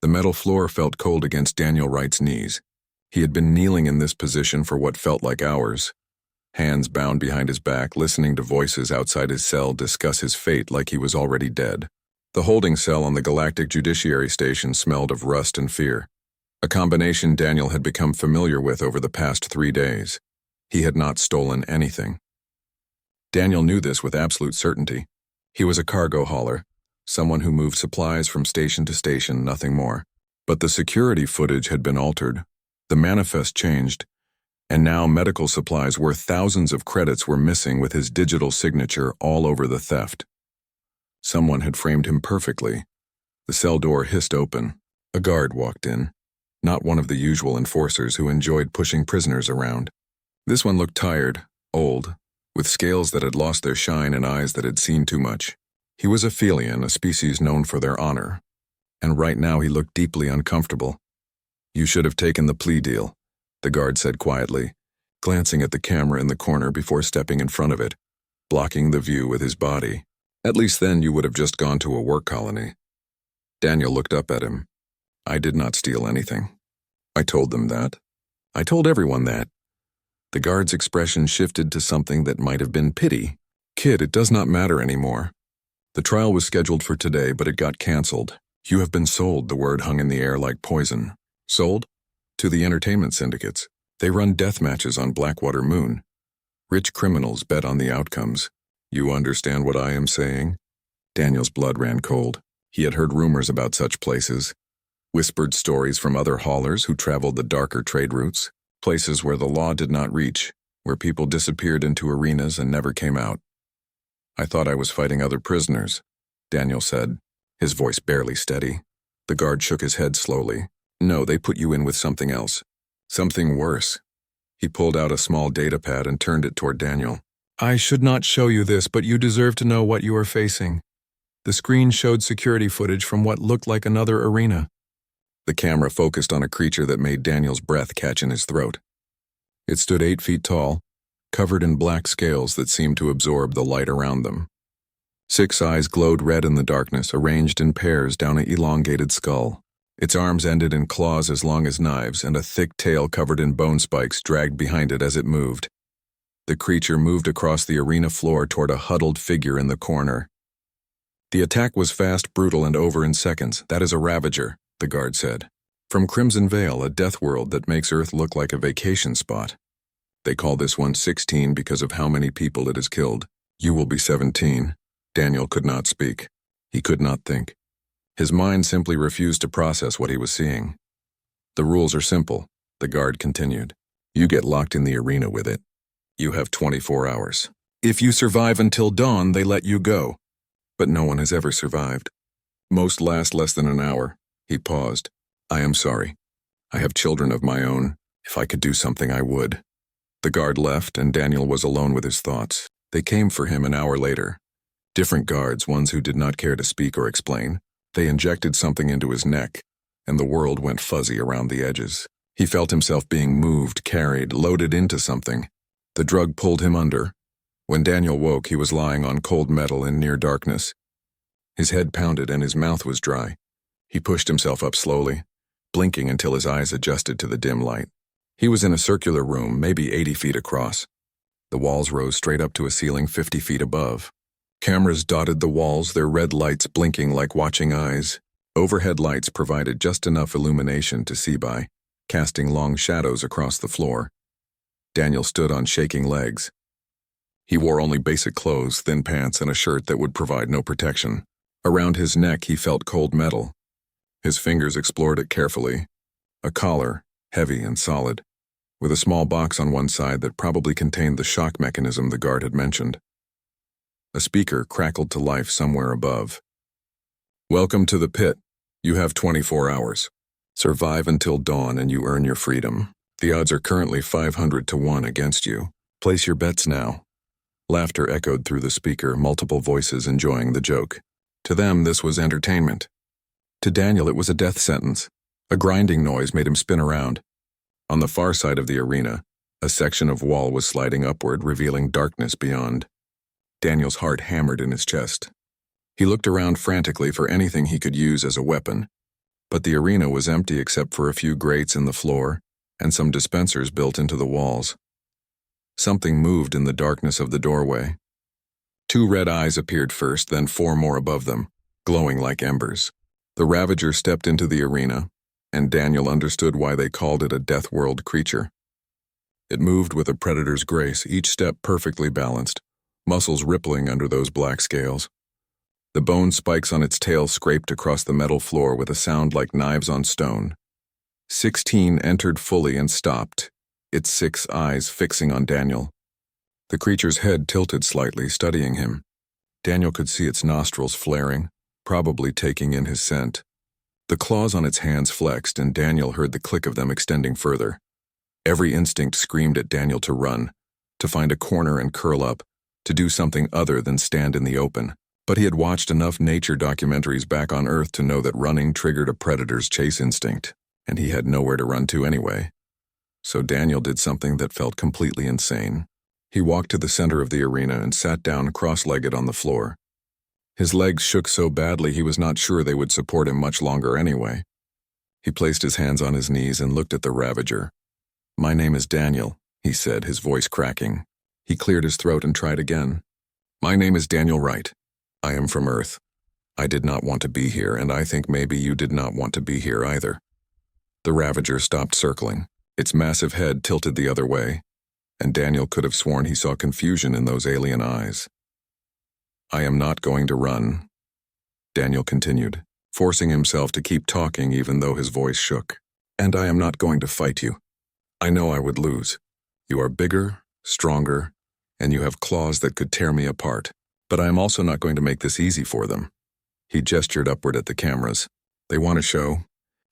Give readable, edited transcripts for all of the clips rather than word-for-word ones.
The metal floor felt cold against Daniel Wright's knees. He had been kneeling in this position for what felt like hours, hands bound behind his back, listening to voices outside his cell discuss his fate like he was already dead. The holding cell on the Galactic Judiciary Station smelled of rust and fear, a combination Daniel had become familiar with over the past 3 days. He had not stolen anything. Daniel knew this with absolute certainty. He was a cargo hauler, someone who moved supplies from station to station, nothing more. But the security footage had been altered. The manifest changed, and now medical supplies worth thousands of credits were missing with his digital signature all over the theft. Someone had framed him perfectly. The cell door hissed open. A guard walked in, not one of the usual enforcers who enjoyed pushing prisoners around. This one looked tired, old, with scales that had lost their shine and eyes that had seen too much. He was a Felian, a species known for their honor, and right now he looked deeply uncomfortable. "You should have taken the plea deal," the guard said quietly, glancing at the camera in the corner before stepping in front of it, blocking the view with his body. "At least then you would have just gone to a work colony." Daniel looked up at him. "I did not steal anything. I told them that. I told everyone that." The guard's expression shifted to something that might have been pity. "Kid, it does not matter anymore. The trial was scheduled for today, but it got canceled. You have been sold," the word hung in the air like poison. "Sold? To the entertainment syndicates. They run death matches on Blackwater Moon. Rich criminals bet on the outcomes. You understand what I am saying?" Daniel's blood ran cold. He had heard rumors about such places, whispered stories from other haulers who traveled the darker trade routes, places where the law did not reach, where people disappeared into arenas and never came out. "I thought I was fighting other prisoners," Daniel said, his voice barely steady. The guard shook his head slowly. "No, they put you in with something else. Something worse." He pulled out a small data pad and turned it toward Daniel. "I should not show you this, but you deserve to know what you are facing." The screen showed security footage from what looked like another arena. The camera focused on a creature that made Daniel's breath catch in his throat. It stood 8 feet tall, covered in black scales that seemed to absorb the light around them. 6 eyes glowed red in the darkness, arranged in pairs down an elongated skull. Its arms ended in claws as long as knives, and a thick tail covered in bone spikes dragged behind it as it moved. The creature moved across the arena floor toward a huddled figure in the corner. "The attack was fast, brutal, and over in seconds. That is a Ravager," the guard said. "From Crimson Vale, a death world that makes Earth look like a vacation spot. They call this one 16 because of how many people it has killed. You will be 17. Daniel could not speak. He could not think. His mind simply refused to process what he was seeing. "The rules are simple," the guard continued. "You get locked in the arena with it. You have 24 hours. If you survive until dawn, they let you go. But no one has ever survived. Most last less than an hour." He paused. "I am sorry. I have children of my own. If I could do something, I would." The guard left, and Daniel was alone with his thoughts. They came for him an hour later. Different guards, ones who did not care to speak or explain. They injected something into his neck, and the world went fuzzy around the edges. He felt himself being moved, carried, loaded into something. The drug pulled him under. When Daniel woke, he was lying on cold metal in near darkness. His head pounded and his mouth was dry. He pushed himself up slowly, blinking until his eyes adjusted to the dim light. He was in a circular room, maybe 80 feet across. The walls rose straight up to a ceiling 50 feet above. Cameras dotted the walls, their red lights blinking like watching eyes. Overhead lights provided just enough illumination to see by, casting long shadows across the floor. Daniel stood on shaking legs. He wore only basic clothes, thin pants, and a shirt that would provide no protection. Around his neck he felt cold metal. His fingers explored it carefully. A collar, heavy and solid, with a small box on one side that probably contained the shock mechanism the guard had mentioned. A speaker crackled to life somewhere above. "Welcome to the pit. You have 24 hours. Survive until dawn and you earn your freedom. The odds are currently 500 to 1 against you. Place your bets now." Laughter echoed through the speaker, multiple voices enjoying the joke. To them, this was entertainment. To Daniel, it was a death sentence. A grinding noise made him spin around. On the far side of the arena, a section of wall was sliding upward, revealing darkness beyond. Daniel's heart hammered in his chest. He looked around frantically for anything he could use as a weapon. But the arena was empty except for a few grates in the floor and some dispensers built into the walls. Something moved in the darkness of the doorway. 2 red eyes appeared first, then 4 more above them, glowing like embers. The Ravager stepped into the arena, and Daniel understood why they called it a Death World creature. It moved with a predator's grace, each step perfectly balanced, muscles rippling under those black scales. The bone spikes on its tail scraped across the metal floor with a sound like knives on stone. 16 entered fully and stopped, its 6 eyes fixing on Daniel. The creature's head tilted slightly, studying him. Daniel could see its nostrils flaring, probably taking in his scent. The claws on its hands flexed, and Daniel heard the click of them extending further. Every instinct screamed at Daniel to run, to find a corner and curl up, to do something other than stand in the open. But he had watched enough nature documentaries back on Earth to know that running triggered a predator's chase instinct, and he had nowhere to run to anyway. So Daniel did something that felt completely insane. He walked to the center of the arena and sat down cross-legged on the floor. His legs shook so badly he was not sure they would support him much longer anyway. He placed his hands on his knees and looked at the Ravager. "My name is Daniel," he said, his voice cracking. He cleared his throat and tried again. "My name is Daniel Wright. I am from Earth. I did not want to be here, and I think maybe you did not want to be here either." The Ravager stopped circling. Its massive head tilted the other way, and Daniel could have sworn he saw confusion in those alien eyes. "I am not going to run," Daniel continued, forcing himself to keep talking even though his voice shook. "And I am not going to fight you. I know I would lose. You are bigger, stronger, and you have claws that could tear me apart. But I am also not going to make this easy for them." He gestured upward at the cameras. "They want a show.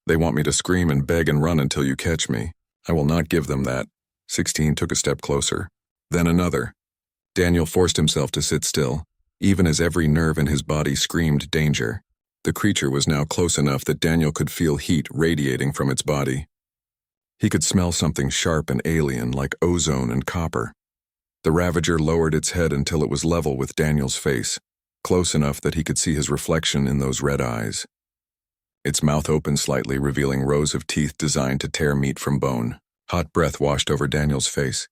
They want me to scream and beg and run until you catch me. I will not give them that." 16 took a step closer. Then another. Daniel forced himself to sit still, even as every nerve in his body screamed danger. The creature was now close enough that Daniel could feel heat radiating from its body. He could smell something sharp and alien like ozone and copper. The Ravager lowered its head until it was level with Daniel's face, close enough that he could see his reflection in those red eyes. Its mouth opened slightly, revealing rows of teeth designed to tear meat from bone. Hot breath washed over Daniel's face.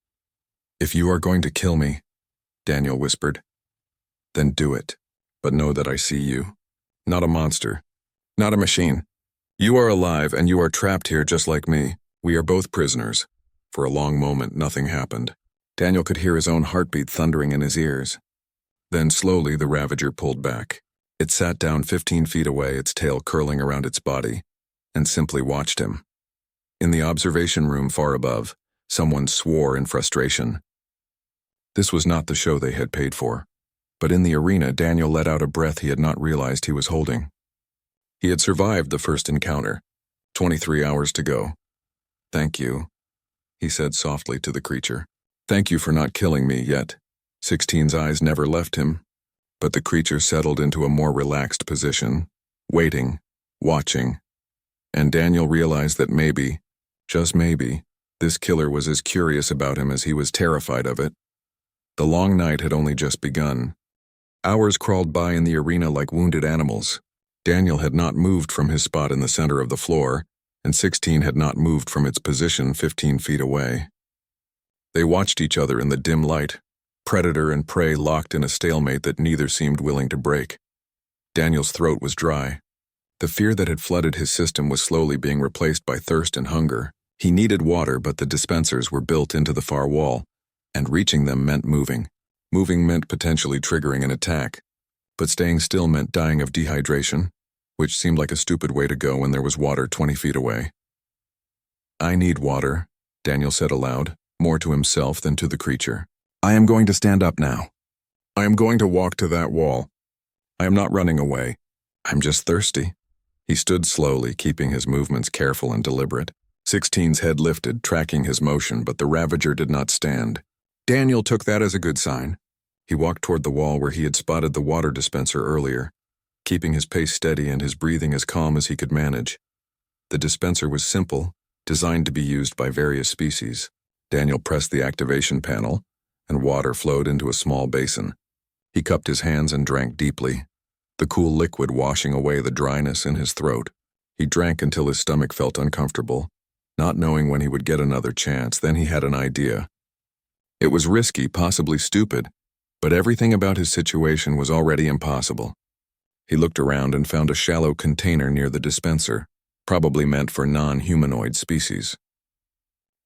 "If you are going to kill me," Daniel whispered, "then do it. But know that I see you. Not a monster. Not a machine. You are alive and you are trapped here just like me. We are both prisoners." For a long moment, nothing happened. Daniel could hear his own heartbeat thundering in his ears. Then slowly the Ravager pulled back. It sat down 15 feet away, its tail curling around its body, and simply watched him. In the observation room far above, someone swore in frustration. This was not the show they had paid for. But in the arena, Daniel let out a breath he had not realized he was holding. He had survived the first encounter. 23 hours to go. "Thank you," he said softly to the creature. "Thank you for not killing me yet." 16's eyes never left him, but the creature settled into a more relaxed position, waiting, watching. And Daniel realized that maybe, just maybe, this killer was as curious about him as he was terrified of it. The long night had only just begun. Hours crawled by in the arena like wounded animals. Daniel had not moved from his spot in the center of the floor, and 16 had not moved from its position 15 feet away. They watched each other in the dim light, predator and prey locked in a stalemate that neither seemed willing to break. Daniel's throat was dry. The fear that had flooded his system was slowly being replaced by thirst and hunger. He needed water, but the dispensers were built into the far wall, and reaching them meant moving. Moving meant potentially triggering an attack, but staying still meant dying of dehydration, which seemed like a stupid way to go when there was water 20 feet away. "I need water," Daniel said aloud, more to himself than to the creature. "I am going to stand up now. I am going to walk to that wall. I am not running away. I'm just thirsty." He stood slowly, keeping his movements careful and deliberate. 16's head lifted, tracking his motion, but the Ravager did not stand. Daniel took that as a good sign. He walked toward the wall where he had spotted the water dispenser earlier, keeping his pace steady and his breathing as calm as he could manage. The dispenser was simple, designed to be used by various species. Daniel pressed the activation panel, and water flowed into a small basin. He cupped his hands and drank deeply, the cool liquid washing away the dryness in his throat. He drank until his stomach felt uncomfortable, not knowing when he would get another chance. Then he had an idea. It was risky, possibly stupid, but everything about his situation was already impossible. He looked around and found a shallow container near the dispenser, probably meant for non-humanoid species.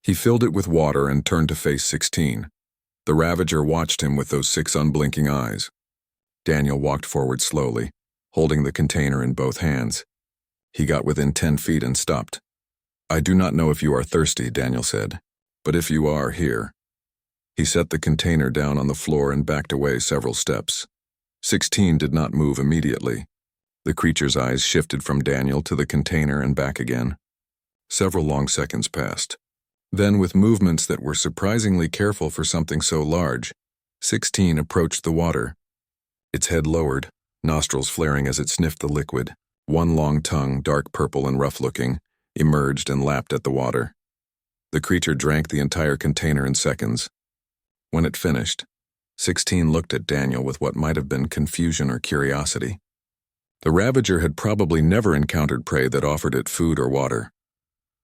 He filled it with water and turned to face 16. The Ravager watched him with those 6 unblinking eyes. Daniel walked forward slowly, holding the container in both hands. He got within 10 feet and stopped. "I do not know if you are thirsty," Daniel said, "but if you are, here." He set the container down on the floor and backed away several steps. 16 did not move immediately. The creature's eyes shifted from Daniel to the container and back again. Several long seconds passed. Then, with movements that were surprisingly careful for something so large, 16 approached the water. Its head lowered, nostrils flaring as it sniffed the liquid. One long tongue, dark purple and rough-looking, emerged and lapped at the water. The creature drank the entire container in seconds. When it finished, 16 looked at Daniel with what might have been confusion or curiosity. The Ravager had probably never encountered prey that offered it food or water.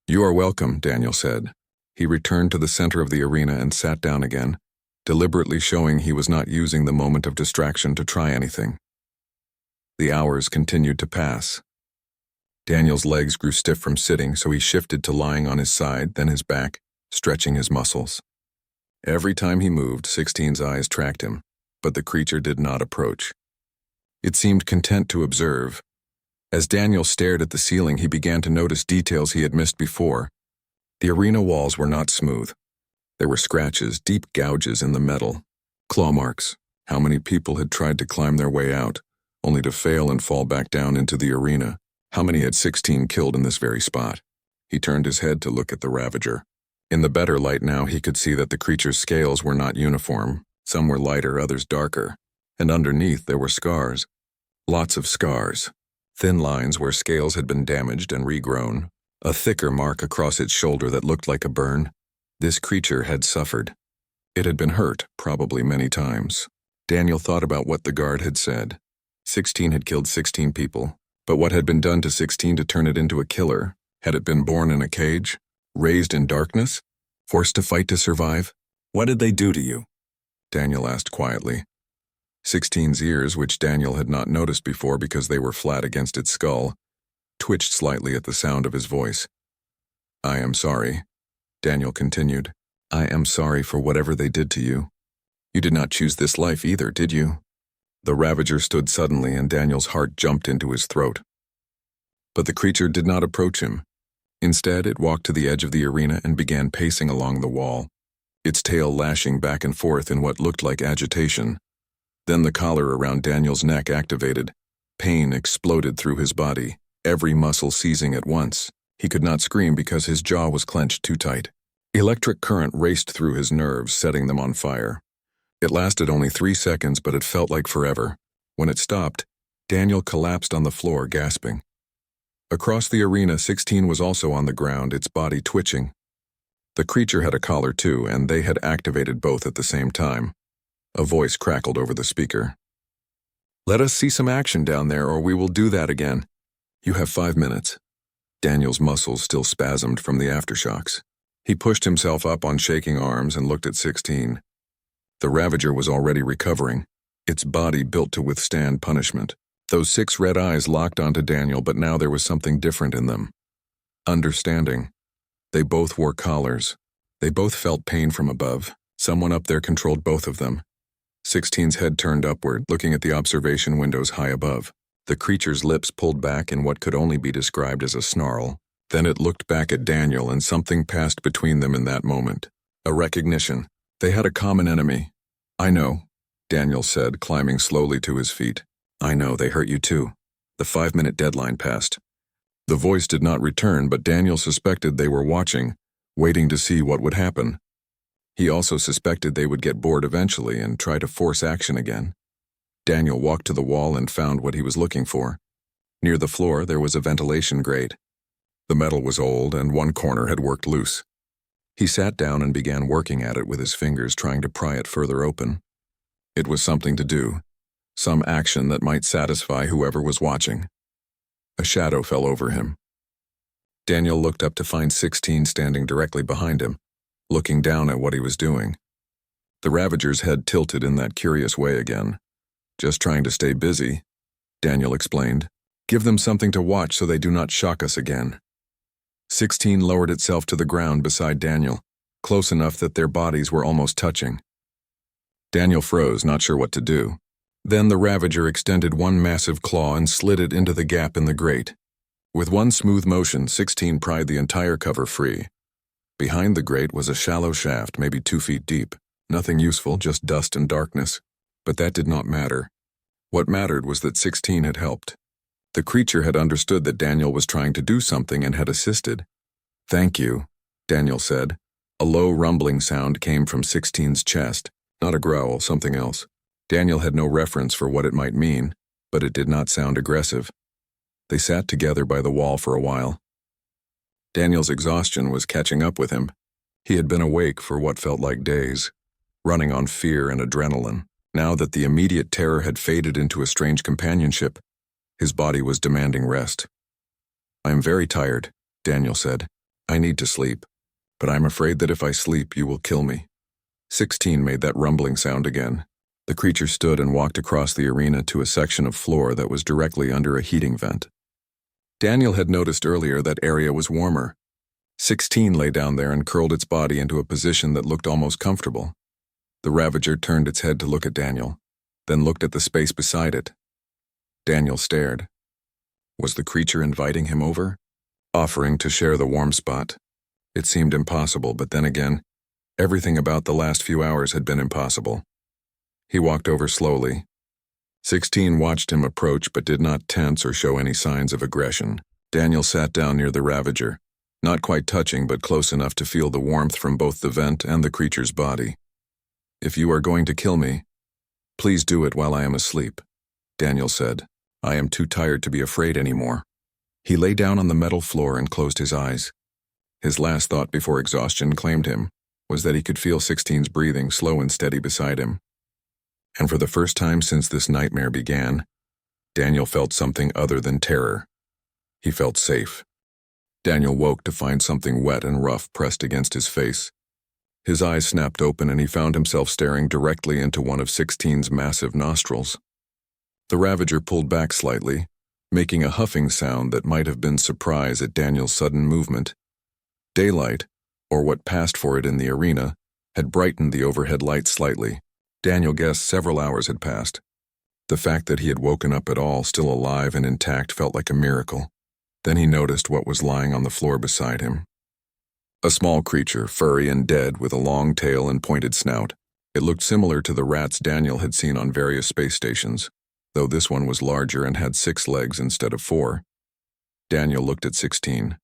"You are welcome," Daniel said. He returned to the center of the arena and sat down again, deliberately showing he was not using the moment of distraction to try anything. The hours continued to pass. Daniel's legs grew stiff from sitting, so he shifted to lying on his side, then his back, stretching his muscles. Every time he moved, 16's eyes tracked him, but the creature did not approach. It seemed content to observe. As Daniel stared at the ceiling, he began to notice details he had missed before. The arena walls were not smooth. There were scratches, deep gouges in the metal, claw marks. How many people had tried to climb their way out, only to fail and fall back down into the arena? How many had 16 killed in this very spot? He turned his head to look at the Ravager. In the better light now, he could see that the creature's scales were not uniform. Some were lighter, others darker. And underneath there were scars. Lots of scars. Thin lines where scales had been damaged and regrown. A thicker mark across its shoulder that looked like a burn. This creature had suffered. It had been hurt, probably many times. Daniel thought about what the guard had said. 16 had killed 16 people. But what had been done to 16 to turn it into a killer? Had it been born in a cage? Raised in darkness? Forced to fight to survive? What did they do to you? Daniel asked quietly. 16's ears, which Daniel had not noticed before because they were flat against its skull, twitched slightly at the sound of his voice. "I am sorry," Daniel continued. "I am sorry for whatever they did to you. You did not choose this life either, did you?" The Ravager stood suddenly and Daniel's heart jumped into his throat. But the creature did not approach him. Instead, it walked to the edge of the arena and began pacing along the wall, its tail lashing back and forth in what looked like agitation. Then the collar around Daniel's neck activated. Pain exploded through his body, every muscle seizing at once. He could not scream because his jaw was clenched too tight. Electric current raced through his nerves, setting them on fire. It lasted only 3 seconds, but it felt like forever. When it stopped, Daniel collapsed on the floor, gasping. Across the arena, 16 was also on the ground, its body twitching. The creature had a collar too, and they had activated both at the same time. A voice crackled over the speaker. "Let us see some action down there, or we will do that again. You have 5 minutes." Daniel's muscles still spasmed from the aftershocks. He pushed himself up on shaking arms and looked at 16. The Ravager was already recovering, its body built to withstand punishment. Those 6 red eyes locked onto Daniel, but now there was something different in them. Understanding. They both wore collars. They both felt pain from above. Someone up there controlled both of them. 16's head turned upward, looking at the observation windows high above. The creature's lips pulled back in what could only be described as a snarl. Then it looked back at Daniel, and something passed between them in that moment. A recognition. They had a common enemy. "I know," Daniel said, climbing slowly to his feet. "I know, they hurt you too. The 5-minute deadline passed." The voice did not return, but Daniel suspected they were watching, waiting to see what would happen. He also suspected they would get bored eventually and try to force action again. Daniel walked to the wall and found what he was looking for. Near the floor, there was a ventilation grate. The metal was old, and one corner had worked loose. He sat down and began working at it with his fingers, trying to pry it further open. It was something to do, some action that might satisfy whoever was watching. A shadow fell over him. Daniel looked up to find 16 standing directly behind him, looking down at what he was doing. The Ravager's head tilted in that curious way again. "Just trying to stay busy," Daniel explained. "Give them something to watch so they do not shock us again." 16 lowered itself to the ground beside Daniel, close enough that their bodies were almost touching. Daniel froze, not sure what to do. Then the Ravager extended one massive claw and slid it into the gap in the grate. With one smooth motion, 16 pried the entire cover free. Behind the grate was a shallow shaft, maybe 2 feet deep. Nothing useful, just dust and darkness. But that did not matter. What mattered was that 16 had helped. The creature had understood that Daniel was trying to do something and had assisted. "Thank you," Daniel said. A low rumbling sound came from 16's chest, not a growl, something else. Daniel had no reference for what it might mean, but it did not sound aggressive. They sat together by the wall for a while. Daniel's exhaustion was catching up with him. He had been awake for what felt like days, running on fear and adrenaline. Now that the immediate terror had faded into a strange companionship, his body was demanding rest. "I am very tired," Daniel said. "I need to sleep, but I'm afraid that if I sleep, you will kill me." 16 made that rumbling sound again. The creature stood and walked across the arena to a section of floor that was directly under a heating vent. Daniel had noticed earlier that area was warmer. 16 lay down there and curled its body into a position that looked almost comfortable. The Ravager turned its head to look at Daniel, then looked at the space beside it. Daniel stared. Was the creature inviting him over? Offering to share the warm spot? It seemed impossible, but then again, everything about the last few hours had been impossible. He walked over slowly. 16 watched him approach but did not tense or show any signs of aggression. Daniel sat down near the Ravager, not quite touching but close enough to feel the warmth from both the vent and the creature's body. "If you are going to kill me, please do it while I am asleep," Daniel said. "I am too tired to be afraid anymore." He lay down on the metal floor and closed his eyes. His last thought before exhaustion claimed him was that he could feel 16's breathing slow and steady beside him. And for the first time since this nightmare began, Daniel felt something other than terror. He felt safe. Daniel woke to find something wet and rough pressed against his face. His eyes snapped open and he found himself staring directly into one of 16's massive nostrils. The Ravager pulled back slightly, making a huffing sound that might have been surprise at Daniel's sudden movement. Daylight, or what passed for it in the arena, had brightened the overhead lights slightly. Daniel guessed several hours had passed. The fact that he had woken up at all, still alive and intact, felt like a miracle. Then he noticed what was lying on the floor beside him. A small creature, furry and dead, with a long tail and pointed snout. It looked similar to the rats Daniel had seen on various space stations, though this one was larger and had 6 legs instead of 4. Daniel looked at 16.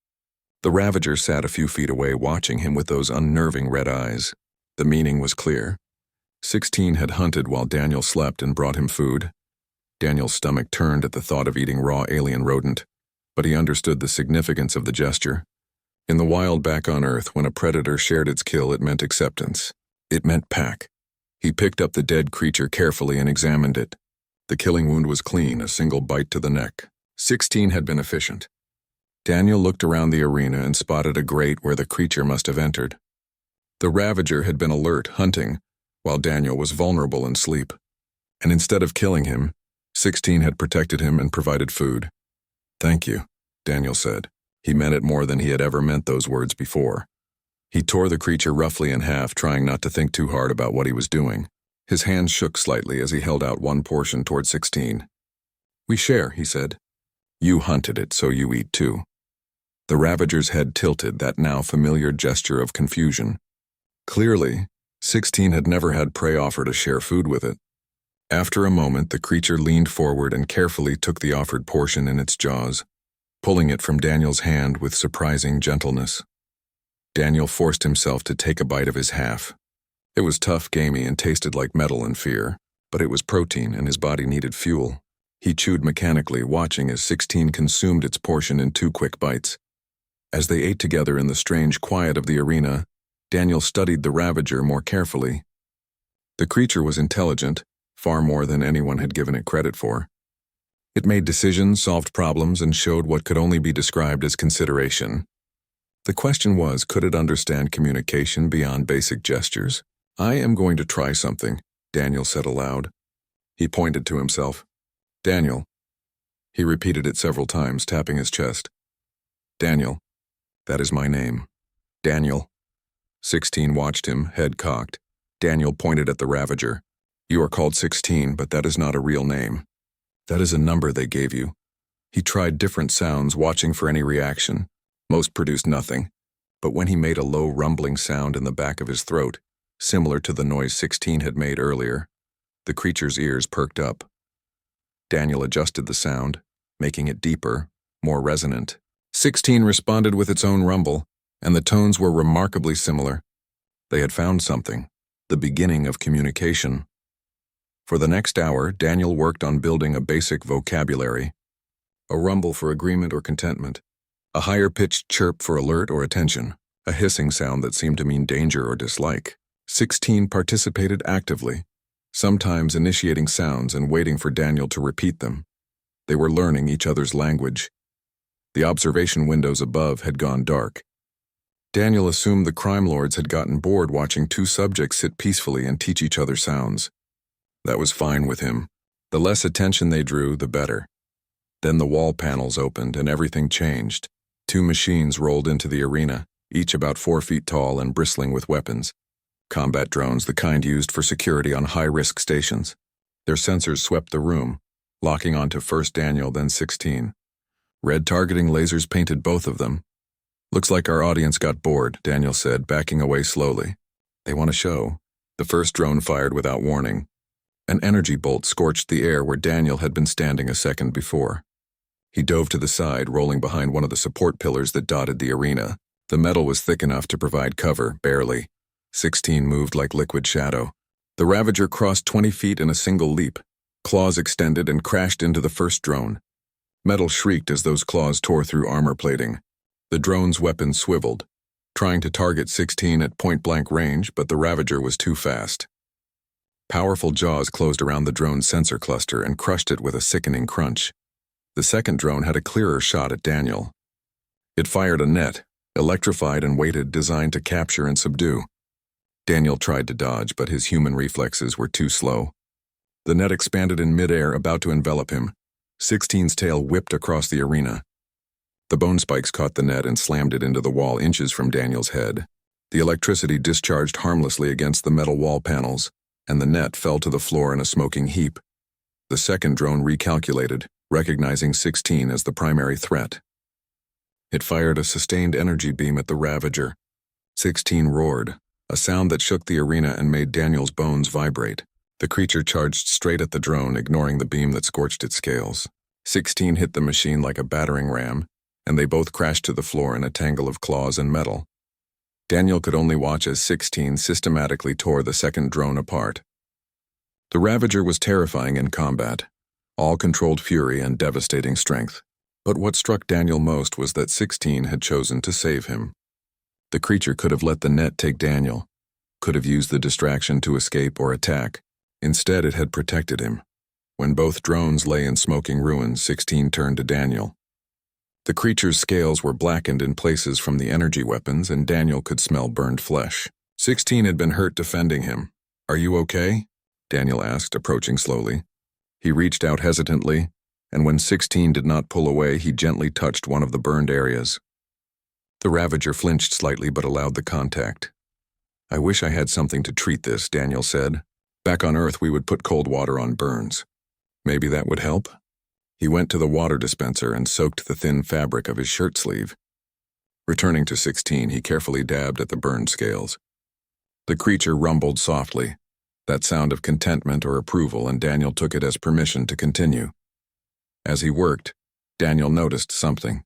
The Ravager sat a few feet away watching him with those unnerving red eyes. The meaning was clear. 16 had hunted while Daniel slept and brought him food. Daniel's stomach turned at the thought of eating raw alien rodent, but he understood the significance of the gesture. In the wild back on Earth, when a predator shared its kill, it meant acceptance. It meant pack. He picked up the dead creature carefully and examined it. The killing wound was clean, a single bite to the neck. 16 had been efficient. Daniel looked around the arena and spotted a grate where the creature must have entered. The Ravager had been alert, hunting, while Daniel was vulnerable in sleep. And instead of killing him, 16 had protected him and provided food. "Thank you," Daniel said. He meant it more than he had ever meant those words before. He tore the creature roughly in half, trying not to think too hard about what he was doing. His hands shook slightly as he held out one portion toward 16. "We share," he said. "You hunted it, so you eat too." The Ravager's head tilted, that now familiar gesture of confusion. Clearly, 16 had never had prey offer to share food with it. After a moment, the creature leaned forward and carefully took the offered portion in its jaws, pulling it from Daniel's hand with surprising gentleness. Daniel forced himself to take a bite of his half. It was tough, gamey, and tasted like metal and fear, but it was protein and his body needed fuel. He chewed mechanically, watching as 16 consumed its portion in 2 quick bites. As they ate together in the strange quiet of the arena, Daniel studied the Ravager more carefully. The creature was intelligent, far more than anyone had given it credit for. It made decisions, solved problems, and showed what could only be described as consideration. The question was, could it understand communication beyond basic gestures? "I am going to try something," Daniel said aloud. He pointed to himself. "Daniel." He repeated it several times, tapping his chest. "Daniel. That is my name. Daniel." 16 watched him, head cocked. Daniel pointed at the Ravager. "You are called 16, but that is not a real name. That is a number they gave you." He tried different sounds, watching for any reaction. Most produced nothing, but when he made a low rumbling sound in the back of his throat, similar to the noise 16 had made earlier, the creature's ears perked up. Daniel adjusted the sound, making it deeper, more resonant. 16 responded with its own rumble, and the tones were remarkably similar. They had found something, the beginning of communication. For the next hour, Daniel worked on building a basic vocabulary. A rumble for agreement or contentment, a higher-pitched chirp for alert or attention, a hissing sound that seemed to mean danger or dislike. 16 participated actively, sometimes initiating sounds and waiting for Daniel to repeat them. They were learning each other's language. The observation windows above had gone dark. Daniel assumed the crime lords had gotten bored watching two subjects sit peacefully and teach each other sounds. That was fine with him. The less attention they drew, the better. Then the wall panels opened and everything changed. Two machines rolled into the arena, each about 4 feet tall and bristling with weapons. Combat drones, the kind used for security on high-risk stations. Their sensors swept the room, locking onto first Daniel, then 16. Red targeting lasers painted both of them. "Looks like our audience got bored," Daniel said, backing away slowly. "They want a show." The first drone fired without warning. An energy bolt scorched the air where Daniel had been standing a second before. He dove to the side, rolling behind one of the support pillars that dotted the arena. The metal was thick enough to provide cover, barely. 16 moved like liquid shadow. The Ravager crossed 20 feet in a single leap. Claws extended and crashed into the first drone. Metal shrieked as those claws tore through armor plating. The drone's weapon swiveled, trying to target 16 at point-blank range, but the Ravager was too fast. Powerful jaws closed around the drone's sensor cluster and crushed it with a sickening crunch. The second drone had a clearer shot at Daniel. It fired a net, electrified and weighted, designed to capture and subdue. Daniel tried to dodge, but his human reflexes were too slow. The net expanded in midair, about to envelop him. 16's tail whipped across the arena. The bone spikes caught the net and slammed it into the wall inches from Daniel's head. The electricity discharged harmlessly against the metal wall panels, and the net fell to the floor in a smoking heap. The second drone recalculated, recognizing 16 as the primary threat. It fired a sustained energy beam at the Ravager. 16 roared, a sound that shook the arena and made Daniel's bones vibrate. The creature charged straight at the drone, ignoring the beam that scorched its scales. 16 hit the machine like a battering ram, and they both crashed to the floor in a tangle of claws and metal. Daniel could only watch as 16 systematically tore the second drone apart. The Ravager was terrifying in combat, all controlled fury and devastating strength. But what struck Daniel most was that 16 had chosen to save him. The creature could have let the net take Daniel, could have used the distraction to escape or attack. Instead, it had protected him. When both drones lay in smoking ruins, 16 turned to Daniel. The creature's scales were blackened in places from the energy weapons, and Daniel could smell burned flesh. 16 had been hurt defending him. "Are you okay?" Daniel asked, approaching slowly. He reached out hesitantly, and when 16 did not pull away, he gently touched one of the burned areas. The Ravager flinched slightly but allowed the contact. "I wish I had something to treat this," Daniel said. "Back on Earth, we would put cold water on burns. Maybe that would help?" He went to the water dispenser and soaked the thin fabric of his shirt sleeve. Returning to 16, he carefully dabbed at the burned scales. The creature rumbled softly, that sound of contentment or approval, and Daniel took it as permission to continue. As he worked, Daniel noticed something.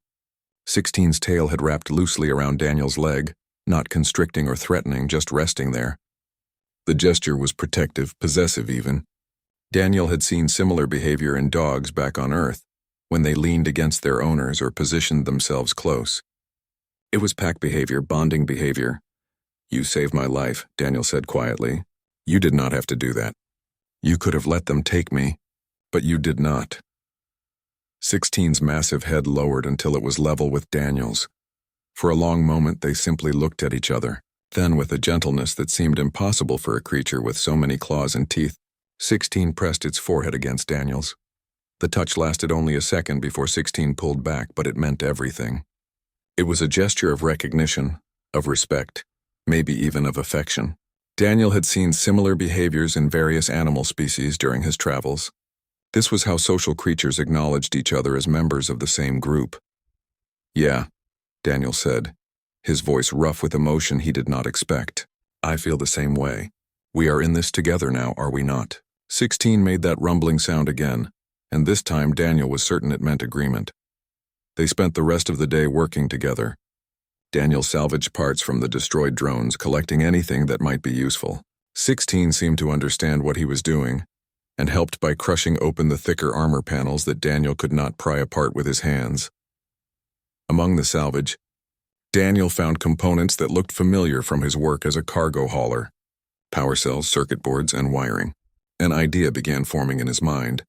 16's tail had wrapped loosely around Daniel's leg, not constricting or threatening, just resting there. The gesture was protective, possessive even. Daniel had seen similar behavior in dogs back on Earth, when they leaned against their owners or positioned themselves close. It was pack behavior, bonding behavior. "You saved my life," Daniel said quietly. "You did not have to do that. You could have let them take me, but you did not." 16's massive head lowered until it was level with Daniel's. For a long moment, they simply looked at each other. Then, with a gentleness that seemed impossible for a creature with so many claws and teeth, 16 pressed its forehead against Daniel's. The touch lasted only a second before 16 pulled back, but it meant everything. It was a gesture of recognition, of respect, maybe even of affection. Daniel had seen similar behaviors in various animal species during his travels. This was how social creatures acknowledged each other as members of the same group. "Yeah," Daniel said, his voice rough with emotion he did not expect. "I feel the same way. We are in this together now, are we not?" 16 made that rumbling sound again, and this time Daniel was certain it meant agreement. They spent the rest of the day working together. Daniel salvaged parts from the destroyed drones, collecting anything that might be useful. 16 seemed to understand what he was doing, and helped by crushing open the thicker armor panels that Daniel could not pry apart with his hands. Among the salvage, Daniel found components that looked familiar from his work as a cargo hauler: power cells, circuit boards, and wiring. An idea began forming in his mind.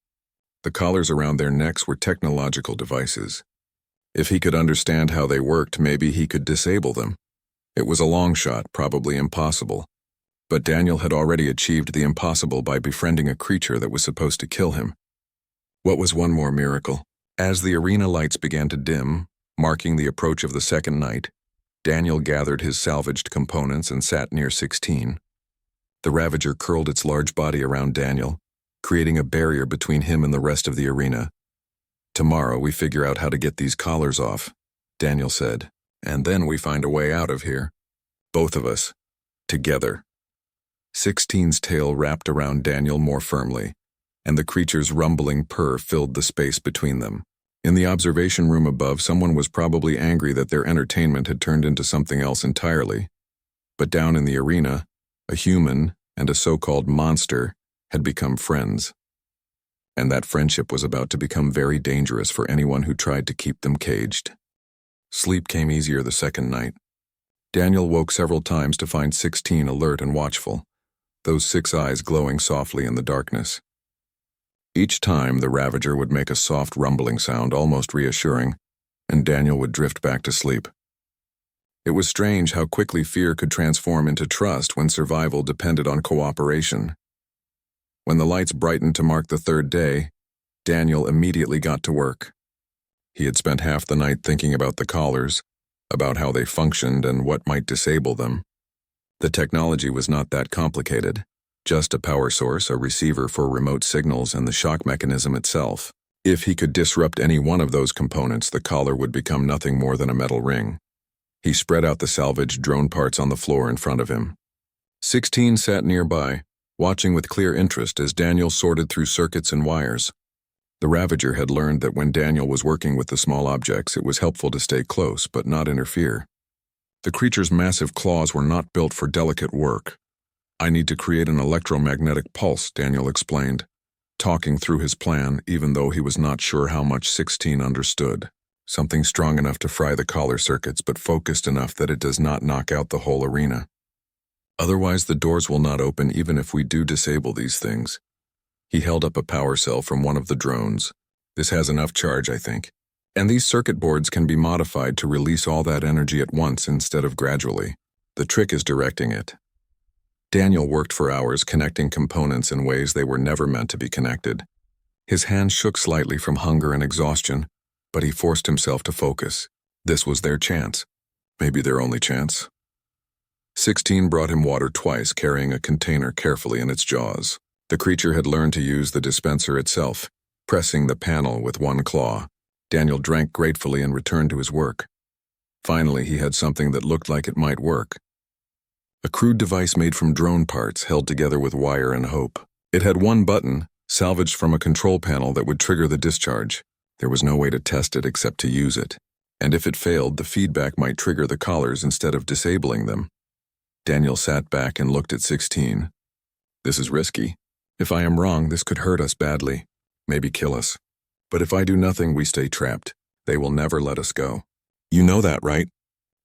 The collars around their necks were technological devices. If he could understand how they worked, maybe he could disable them. It was a long shot, probably impossible. But Daniel had already achieved the impossible by befriending a creature that was supposed to kill him. What was one more miracle? As the arena lights began to dim, marking the approach of the second night, Daniel gathered his salvaged components and sat near 16. The Ravager curled its large body around Daniel, creating a barrier between him and the rest of the arena. "Tomorrow we figure out how to get these collars off," Daniel said, "and then we find a way out of here. Both of us. Together." 16's tail wrapped around Daniel more firmly, and the creature's rumbling purr filled the space between them. In the observation room above, someone was probably angry that their entertainment had turned into something else entirely. But down in the arena, a human and a so-called monster had become friends. And that friendship was about to become very dangerous for anyone who tried to keep them caged. Sleep came easier the second night. Daniel woke several times to find 16 alert and watchful, those 6 eyes glowing softly in the darkness. Each time, the Ravager would make a soft rumbling sound, almost reassuring, and Daniel would drift back to sleep. It was strange how quickly fear could transform into trust when survival depended on cooperation. When the lights brightened to mark the third day, Daniel immediately got to work. He had spent half the night thinking about the collars, about how they functioned and what might disable them. The technology was not that complicated, just a power source, a receiver for remote signals, and the shock mechanism itself. If he could disrupt any one of those components, the collar would become nothing more than a metal ring. He spread out the salvaged drone parts on the floor in front of him. 16 sat nearby, watching with clear interest as Daniel sorted through circuits and wires. The Ravager had learned that when Daniel was working with the small objects, it was helpful to stay close but not interfere. The creature's massive claws were not built for delicate work. "I need to create an electromagnetic pulse," Daniel explained, talking through his plan even though he was not sure how much 16 understood. "Something strong enough to fry the collar circuits, but focused enough that it does not knock out the whole arena. Otherwise, the doors will not open even if we do disable these things." He held up a power cell from one of the drones. "This has enough charge, I think. And these circuit boards can be modified to release all that energy at once instead of gradually. The trick is directing it." Daniel worked for hours connecting components in ways they were never meant to be connected. His hands shook slightly from hunger and exhaustion, but he forced himself to focus. This was their chance. Maybe their only chance. 16 brought him water twice, carrying a container carefully in its jaws. The creature had learned to use the dispenser itself, pressing the panel with one claw. Daniel drank gratefully and returned to his work. Finally, he had something that looked like it might work. A crude device made from drone parts held together with wire and hope. It had one button, salvaged from a control panel, that would trigger the discharge. There was no way to test it except to use it. And if it failed, the feedback might trigger the collars instead of disabling them. Daniel sat back and looked at 16. "This is risky. If I am wrong, this could hurt us badly, maybe kill us. But if I do nothing, we stay trapped. They will never let us go. You know that, right?"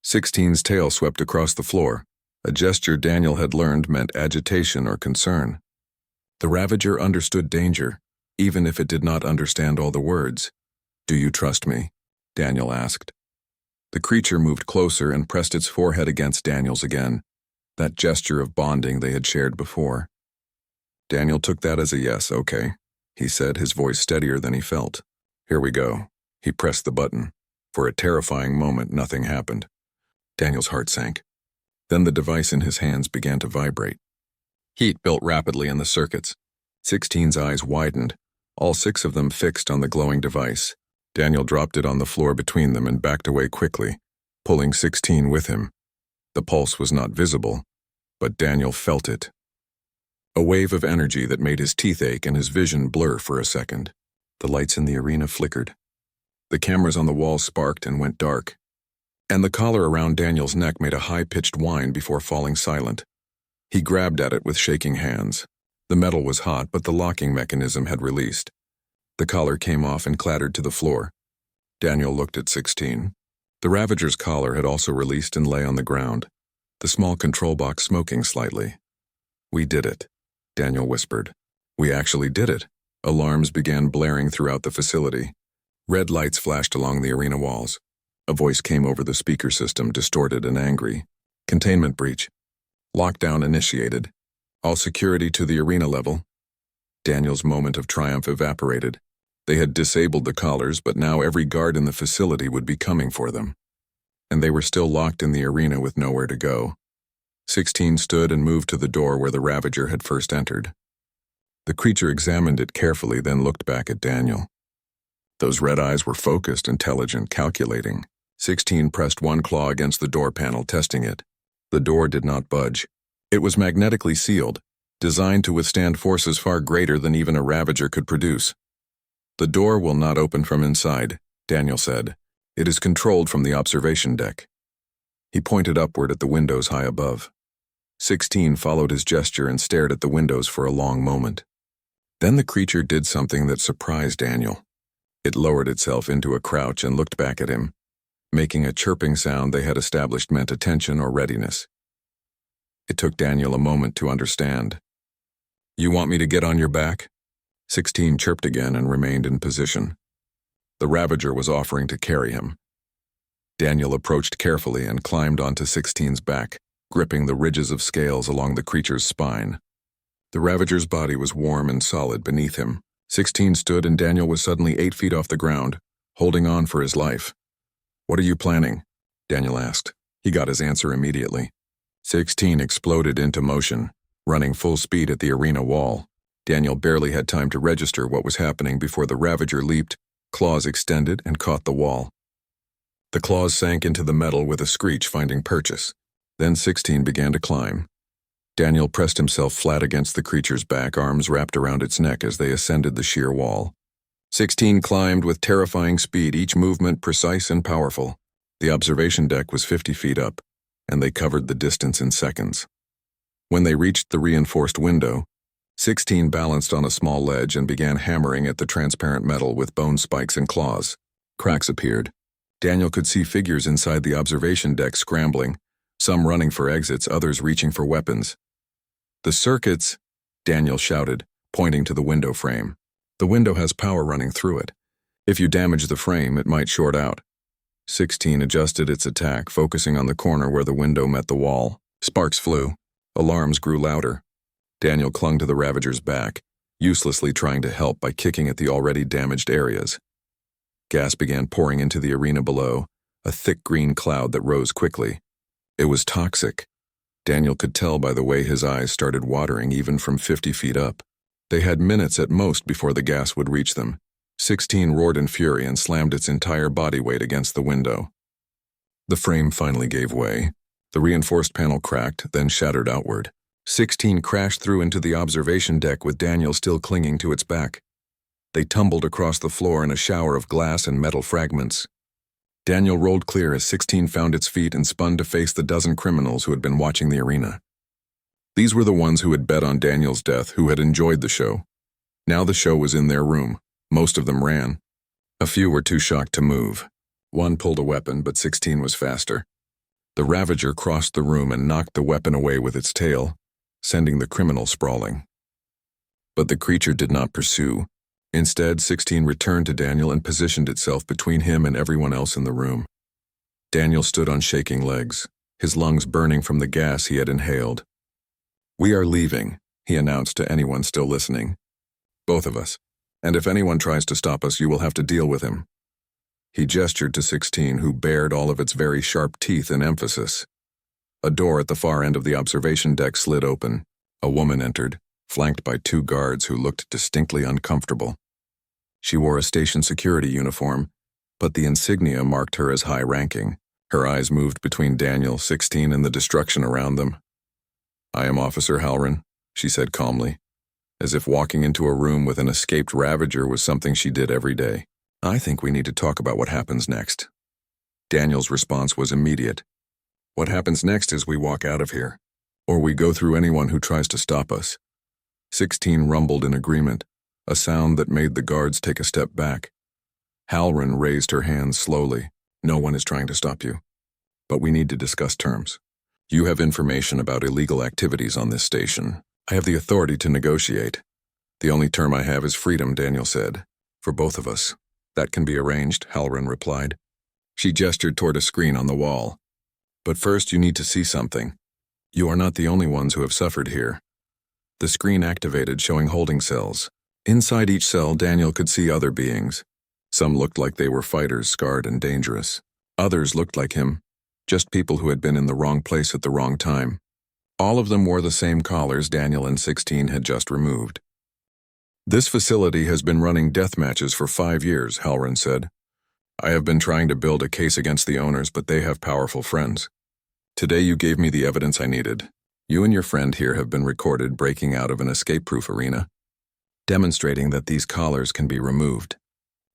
16's tail swept across the floor. A gesture Daniel had learned meant agitation or concern. The Ravager understood danger, even if it did not understand all the words. "Do you trust me?" Daniel asked. The creature moved closer and pressed its forehead against Daniel's again, that gesture of bonding they had shared before. Daniel took that as a yes. "Okay," he said, his voice steadier than he felt. "Here we go." He pressed the button. For a terrifying moment, nothing happened. Daniel's heart sank. Then the device in his hands began to vibrate. Heat built rapidly in the circuits. 16's eyes widened, all 6 of them fixed on the glowing device. Daniel dropped it on the floor between them and backed away quickly, pulling 16 with him. The pulse was not visible, but Daniel felt it. A wave of energy that made his teeth ache and his vision blur for a second. The lights in the arena flickered. The cameras on the wall sparked and went dark. And the collar around Daniel's neck made a high-pitched whine before falling silent. He grabbed at it with shaking hands. The metal was hot, but the locking mechanism had released. The collar came off and clattered to the floor. Daniel looked at 16. The Ravager's collar had also released and lay on the ground, the small control box smoking slightly. "We did it," Daniel whispered. "We actually did it." Alarms began blaring throughout the facility. Red lights flashed along the arena walls. A voice came over the speaker system, distorted and angry. "Containment breach. Lockdown initiated. All security to the arena level." Daniel's moment of triumph evaporated. They had disabled the collars, but now every guard in the facility would be coming for them. And they were still locked in the arena with nowhere to go. 16 stood and moved to the door where the Ravager had first entered. The creature examined it carefully, then looked back at Daniel. Those red eyes were focused, intelligent, calculating. 16 pressed one claw against the door panel, testing it. The door did not budge. It was magnetically sealed, designed to withstand forces far greater than even a Ravager could produce. "The door will not open from inside," Daniel said. "It is controlled from the observation deck." He pointed upward at the windows high above. 16 followed his gesture and stared at the windows for a long moment. Then the creature did something that surprised Daniel. It lowered itself into a crouch and looked back at him, making a chirping sound they had established meant attention or readiness. It took Daniel a moment to understand. "You want me to get on your back?" 16 chirped again and remained in position. The Ravager was offering to carry him. Daniel approached carefully and climbed onto 16's back, gripping the ridges of scales along the creature's spine. The Ravager's body was warm and solid beneath him. 16 stood and Daniel was suddenly 8 feet off the ground, holding on for his life. "What are you planning?" Daniel asked. He got his answer immediately. 16 exploded into motion, running full speed at the arena wall. Daniel barely had time to register what was happening before the Ravager leaped, claws extended, and caught the wall. The claws sank into the metal with a screech, finding purchase. Then 16 began to climb. Daniel pressed himself flat against the creature's back, arms wrapped around its neck as they ascended the sheer wall. 16 climbed with terrifying speed, each movement precise and powerful. The observation deck was 50 feet up, and they covered the distance in seconds. When they reached the reinforced window, 16 balanced on a small ledge and began hammering at the transparent metal with bone spikes and claws. Cracks appeared. Daniel could see figures inside the observation deck scrambling, some running for exits, others reaching for weapons. "The circuits," Daniel shouted, pointing to the window frame. "The window has power running through it. If you damage the frame, it might short out." 16 adjusted its attack, focusing on the corner where the window met the wall. Sparks flew. Alarms grew louder. Daniel clung to the Ravager's back, uselessly trying to help by kicking at the already damaged areas. Gas began pouring into the arena below, a thick green cloud that rose quickly. It was toxic. Daniel could tell by the way his eyes started watering even from 50 feet up. They had minutes at most before the gas would reach them. 16 roared in fury and slammed its entire body weight against the window. The frame finally gave way. The reinforced panel cracked, then shattered outward. 16 crashed through into the observation deck with Daniel still clinging to its back. They tumbled across the floor in a shower of glass and metal fragments. Daniel rolled clear as 16 found its feet and spun to face the dozen criminals who had been watching the arena. These were the ones who had bet on Daniel's death, who had enjoyed the show. Now the show was in their room. Most of them ran. A few were too shocked to move. One pulled a weapon, but 16 was faster. The Ravager crossed the room and knocked the weapon away with its tail, sending the criminal sprawling. But the creature did not pursue. Instead, 16 returned to Daniel and positioned itself between him and everyone else in the room. Daniel stood on shaking legs, his lungs burning from the gas he had inhaled. "We are leaving," he announced to anyone still listening. "Both of us. And if anyone tries to stop us, you will have to deal with him." He gestured to 16, who bared all of its very sharp teeth in emphasis. A door at the far end of the observation deck slid open. A woman entered, flanked by 2 guards who looked distinctly uncomfortable. She wore a station security uniform, but the insignia marked her as high-ranking. Her eyes moved between Daniel, 16, and the destruction around them. "I am Officer Halloran," she said calmly, as if walking into a room with an escaped Ravager was something she did every day. "I think we need to talk about what happens next." Daniel's response was immediate. "What happens next is we walk out of here, or we go through anyone who tries to stop us." 16 rumbled in agreement, a sound that made the guards take a step back. Halloran raised her hands slowly. "No one is trying to stop you, but we need to discuss terms. You have information about illegal activities on this station. I have the authority to negotiate. The only term I have is freedom," Daniel said. "For both of us." "That can be arranged," Halloran replied. She gestured toward a screen on the wall. "But first you need to see something. You are not the only ones who have suffered here." The screen activated, showing holding cells. Inside each cell, Daniel could see other beings. Some looked like they were fighters, scarred and dangerous. Others looked like him, just people who had been in the wrong place at the wrong time. All of them wore the same collars Daniel and 16 had just removed. "This facility has been running death matches for 5 years, Halloran said. "I have been trying to build a case against the owners, but they have powerful friends. Today you gave me the evidence I needed. You and your friend here have been recorded breaking out of an escape-proof arena, demonstrating that these collars can be removed,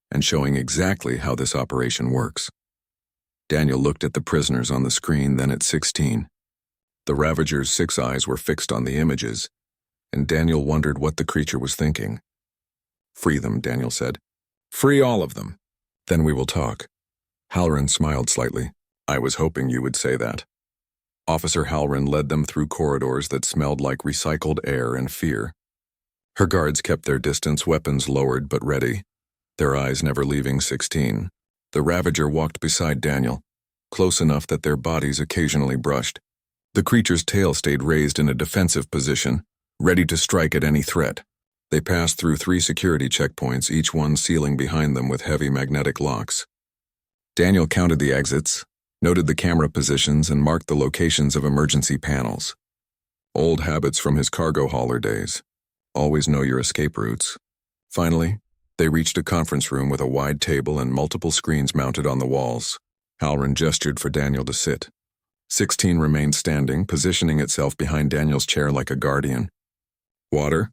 and showing exactly how this operation works." Daniel looked at the prisoners on the screen, then at 16. The Ravager's 6 eyes were fixed on the images, and Daniel wondered what the creature was thinking. "Free them," Daniel said. "Free all of them. Then we will talk." Halloran smiled slightly. "I was hoping you would say that." Officer Halloran led them through corridors that smelled like recycled air and fear. Her guards kept their distance, weapons lowered but ready, their eyes never leaving 16. The Ravager walked beside Daniel, close enough that their bodies occasionally brushed. The creature's tail stayed raised in a defensive position, ready to strike at any threat. They passed through 3 security checkpoints, each one sealing behind them with heavy magnetic locks. Daniel counted the exits, noted the camera positions, and marked the locations of emergency panels. Old habits from his cargo hauler days. Always know your escape routes. Finally, they reached a conference room with a wide table and multiple screens mounted on the walls. Halloran gestured for Daniel to sit. 16 remained standing, positioning itself behind Daniel's chair like a guardian. "Water?"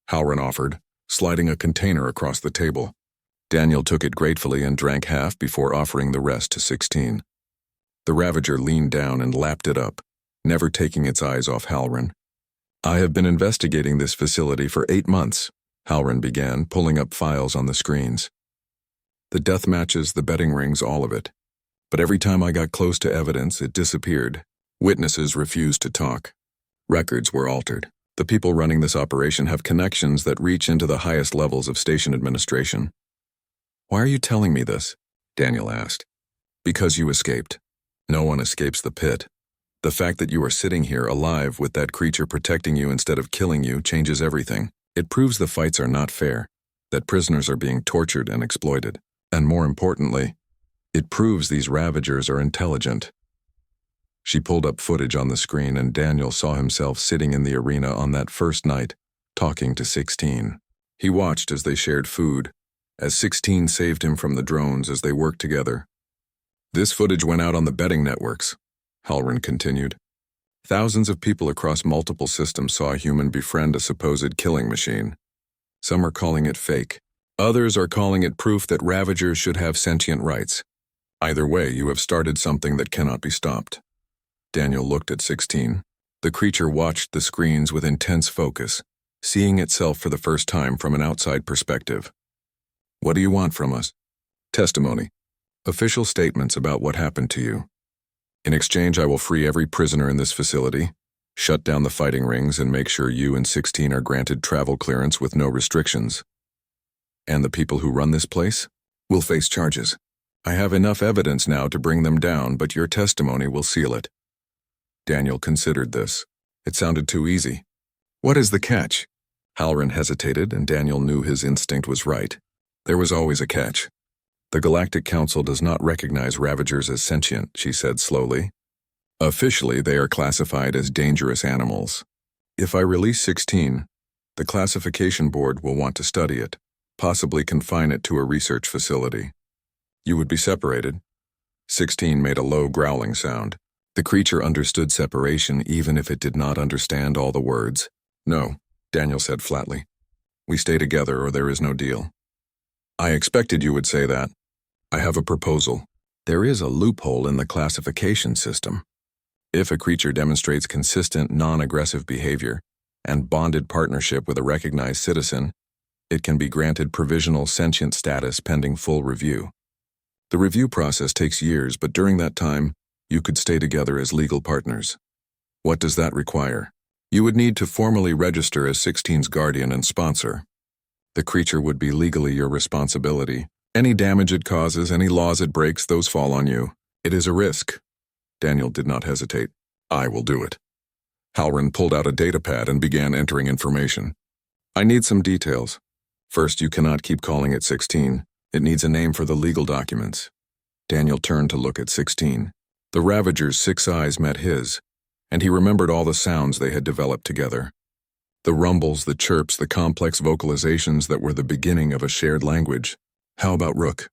Halloran offered, sliding a container across the table. Daniel took it gratefully and drank half before offering the rest to 16. The Ravager leaned down and lapped it up, never taking its eyes off Halloran. "I have been investigating this facility for 8 months, Halloran began, pulling up files on the screens. "The death matches, the betting rings, all of it. But every time I got close to evidence, it disappeared. Witnesses refused to talk. Records were altered. The people running this operation have connections that reach into the highest levels of station administration." "Why are you telling me this?" Daniel asked. "Because you escaped. No one escapes the pit. The fact that you are sitting here alive with that creature protecting you instead of killing you changes everything. It proves the fights are not fair, that prisoners are being tortured and exploited. And more importantly, it proves these Ravagers are intelligent." She pulled up footage on the screen, and Daniel saw himself sitting in the arena on that first night, talking to 16. He watched as they shared food, as 16 saved him from the drones as they worked together. "This footage went out on the betting networks," Halloran continued. "Thousands of people across multiple systems saw a human befriend a supposed killing machine. Some are calling it fake. Others are calling it proof that Ravagers should have sentient rights. Either way, you have started something that cannot be stopped." Daniel looked at 16. The creature watched the screens with intense focus, seeing itself for the first time from an outside perspective. "What do you want from us?" "Testimony. Official statements about what happened to you. In exchange, I will free every prisoner in this facility, shut down the fighting rings, and make sure you and 16 are granted travel clearance with no restrictions. And the people who run this place will face charges. I have enough evidence now to bring them down, but your testimony will seal it. Daniel considered this. It sounded too easy. What is the catch? Halloran hesitated, and Daniel knew his instinct was right. There was always a catch. The Galactic Council does not recognize Ravagers as sentient, she said slowly. Officially, they are classified as dangerous animals. If I release 16, the classification board will want to study it, possibly confine it to a research facility. You would be separated. 16 made a low growling sound. The creature understood separation even if it did not understand all the words. No, Daniel said flatly. We stay together or there is no deal. I expected you would say that. I have a proposal. There is a loophole in the classification system. If a creature demonstrates consistent, non-aggressive behavior and bonded partnership with a recognized citizen, it can be granted provisional sentient status pending full review. The review process takes years, but during that time, you could stay together as legal partners. What does that require? You would need to formally register as 16's guardian and sponsor. The creature would be legally your responsibility. Any damage it causes, any laws it breaks, those fall on you. It is a risk. Daniel did not hesitate. I will do it. Halloran pulled out a datapad and began entering information. I need some details. First, you cannot keep calling it 16. It needs a name for the legal documents. Daniel turned to look at 16. The Ravager's 6 eyes met his, and he remembered all the sounds they had developed together. The rumbles, the chirps, the complex vocalizations that were the beginning of a shared language. How about Rook?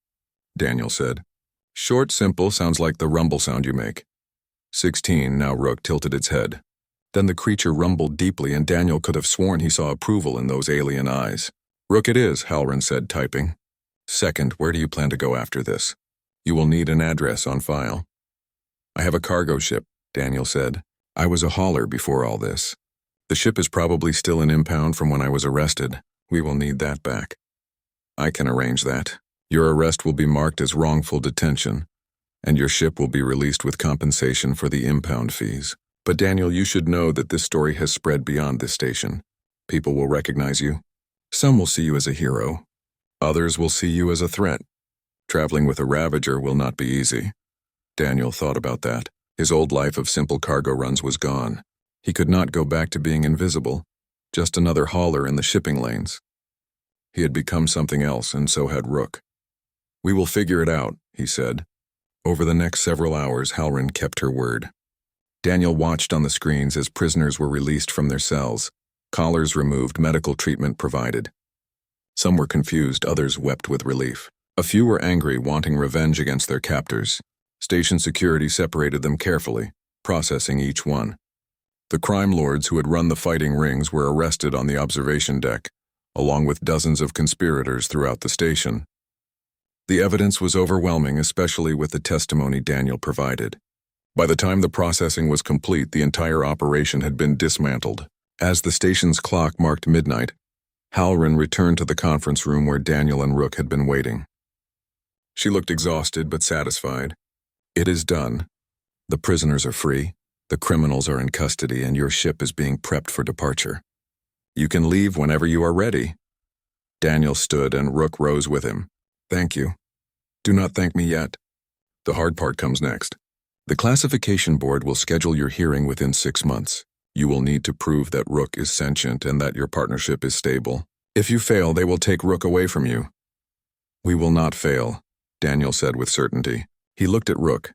Daniel said. Short, simple, sounds like the rumble sound you make. 16, now Rook tilted its head. Then the creature rumbled deeply, and Daniel could have sworn he saw approval in those alien eyes. Rook it is, Halloran said, typing. Second, where do you plan to go after this? You will need an address on file. I have a cargo ship, Daniel said. I was a hauler before all this. The ship is probably still in impound from when I was arrested. We will need that back. I can arrange that. Your arrest will be marked as wrongful detention, and your ship will be released with compensation for the impound fees. But Daniel, you should know that this story has spread beyond this station. People will recognize you. Some will see you as a hero. Others will see you as a threat. Traveling with a Ravager will not be easy. Daniel thought about that. His old life of simple cargo runs was gone. He could not go back to being invisible, just another hauler in the shipping lanes. He had become something else, and so had Rook. We will figure it out, he said. Over the next several hours, Halloran kept her word. Daniel watched on the screens as prisoners were released from their cells, collars removed, medical treatment provided. Some were confused, others wept with relief. A few were angry, wanting revenge against their captors. Station security separated them carefully, processing each one. The crime lords who had run the fighting rings were arrested on the observation deck, along with dozens of conspirators throughout the station. The evidence was overwhelming, especially with the testimony Daniel provided. By the time the processing was complete, the entire operation had been dismantled. As the station's clock marked midnight, Halloran returned to the conference room where Daniel and Rook had been waiting. She looked exhausted but satisfied. It is done. The prisoners are free, the criminals are in custody, and your ship is being prepped for departure. You can leave whenever you are ready. Daniel stood and Rook rose with him. Thank you. Do not thank me yet. The hard part comes next. The classification board will schedule your hearing within 6 months. You will need to prove that Rook is sentient and that your partnership is stable. If you fail, they will take Rook away from you. We will not fail, Daniel said with certainty. He looked at Rook,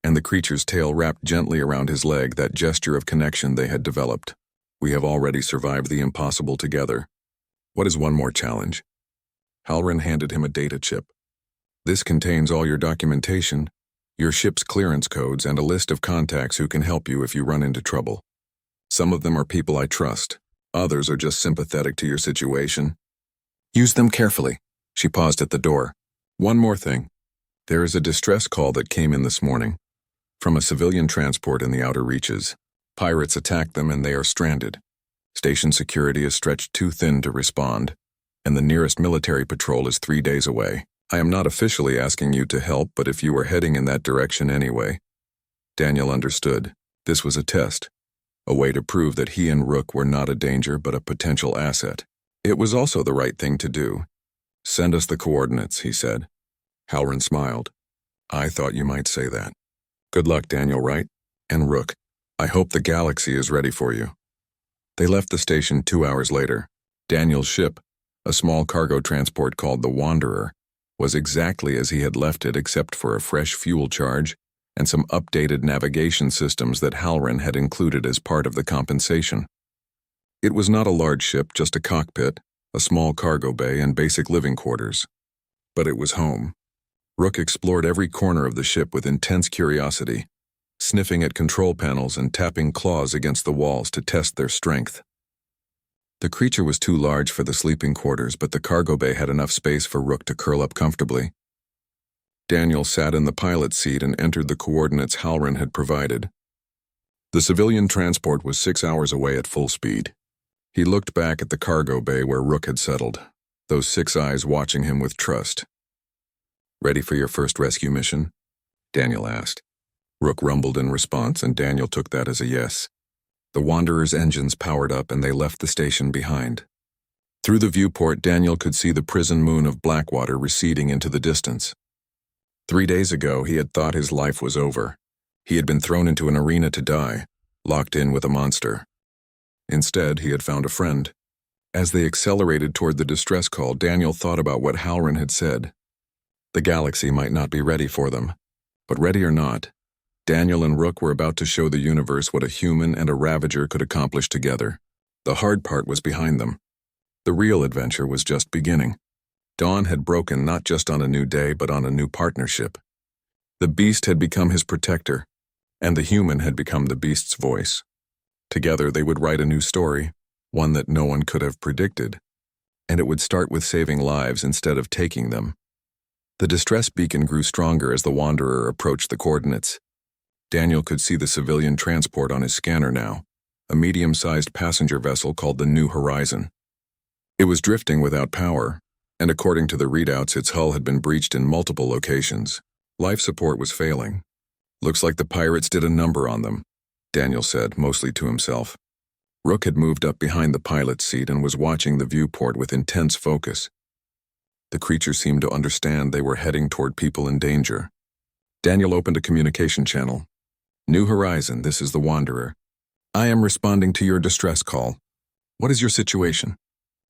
and the creature's tail wrapped gently around his leg, that gesture of connection they had developed. We have already survived the impossible together. What is one more challenge? Halloran handed him a data chip. This contains all your documentation, your ship's clearance codes, and a list of contacts who can help you if you run into trouble. Some of them are people I trust. Others are just sympathetic to your situation. Use them carefully. She paused at the door. One more thing. There is a distress call that came in this morning from a civilian transport in the outer reaches. Pirates attacked them and they are stranded. Station security is stretched too thin to respond, and the nearest military patrol is 3 days away. I am not officially asking you to help, but if you were heading in that direction anyway. Daniel understood. This was a test, a way to prove that he and Rook were not a danger but a potential asset. It was also the right thing to do. Send us the coordinates, he said. Halloran smiled. I thought you might say that. Good luck, Daniel Wright. And Rook, I hope the galaxy is ready for you. They left the station 2 hours later. Daniel's ship, a small cargo transport called the Wanderer, was exactly as he had left it except for a fresh fuel charge and some updated navigation systems that Halloran had included as part of the compensation. It was not a large ship, just a cockpit, a small cargo bay, and basic living quarters. But it was home. Rook explored every corner of the ship with intense curiosity, sniffing at control panels and tapping claws against the walls to test their strength. The creature was too large for the sleeping quarters, but the cargo bay had enough space for Rook to curl up comfortably. Daniel sat in the pilot's seat and entered the coordinates Halloran had provided. The civilian transport was 6 hours away at full speed. He looked back at the cargo bay where Rook had settled, those 6 eyes watching him with trust. Ready for your first rescue mission? Daniel asked. Rook rumbled in response, and Daniel took that as a yes. The Wanderer's engines powered up and they left the station behind. Through the viewport, Daniel could see the prison moon of Blackwater receding into the distance. 3 days ago, he had thought his life was over. He had been thrown into an arena to die, locked in with a monster. Instead, he had found a friend. As they accelerated toward the distress call, Daniel thought about what Halloran had said. The galaxy might not be ready for them, but ready or not, Daniel and Rook were about to show the universe what a human and a Ravager could accomplish together. The hard part was behind them. The real adventure was just beginning. Dawn had broken not just on a new day, but on a new partnership. The beast had become his protector, and the human had become the beast's voice. Together they would write a new story, one that no one could have predicted, and it would start with saving lives instead of taking them. The distress beacon grew stronger as the Wanderer approached the coordinates. Daniel could see the civilian transport on his scanner now, a medium-sized passenger vessel called the New Horizon. It was drifting without power, and according to the readouts, its hull had been breached in multiple locations. Life support was failing. Looks like the pirates did a number on them, Daniel said, mostly to himself. Rook had moved up behind the pilot's seat and was watching the viewport with intense focus. The creature seemed to understand they were heading toward people in danger. Daniel opened a communication channel. New Horizon, this is the Wanderer. I am responding to your distress call. What is your situation?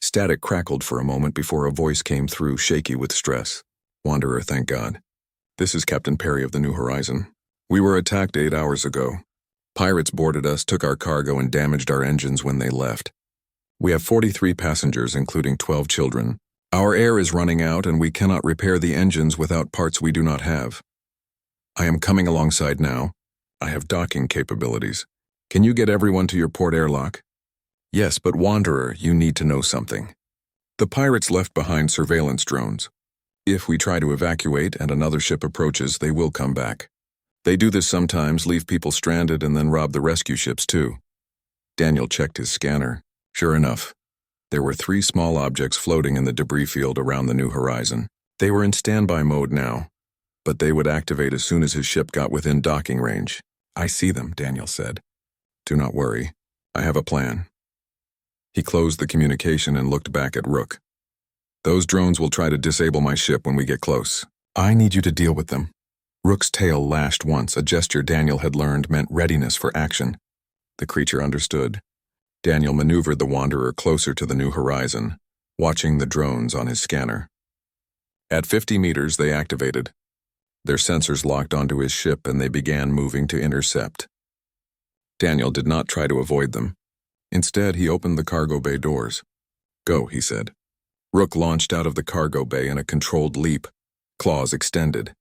Static crackled for a moment before a voice came through, shaky with stress. Wanderer, thank God. This is Captain Perry of the New Horizon. We were attacked 8 hours ago. Pirates boarded us, took our cargo, and damaged our engines when they left. We have 43 passengers, including 12 children. Our air is running out, and we cannot repair the engines without parts we do not have. I am coming alongside now. I have docking capabilities. Can you get everyone to your port airlock? Yes, but Wanderer, you need to know something. The pirates left behind surveillance drones. If we try to evacuate and another ship approaches, they will come back. They do this sometimes, leave people stranded, and then rob the rescue ships too. Daniel checked his scanner. Sure enough, there were 3 small objects floating in the debris field around the New Horizon. They were in standby mode now, but they would activate as soon as his ship got within docking range. I see them, Daniel said. Do not worry. I have a plan. He closed the communication and looked back at Rook. Those drones will try to disable my ship when we get close. I need you to deal with them. Rook's tail lashed once, a gesture Daniel had learned meant readiness for action. The creature understood. Daniel maneuvered the Wanderer closer to the New Horizon, watching the drones on his scanner. At 50 meters, they activated. Their sensors locked onto his ship and they began moving to intercept. Daniel did not try to avoid them. Instead, he opened the cargo bay doors. Go, he said. Rook launched out of the cargo bay in a controlled leap, claws extended.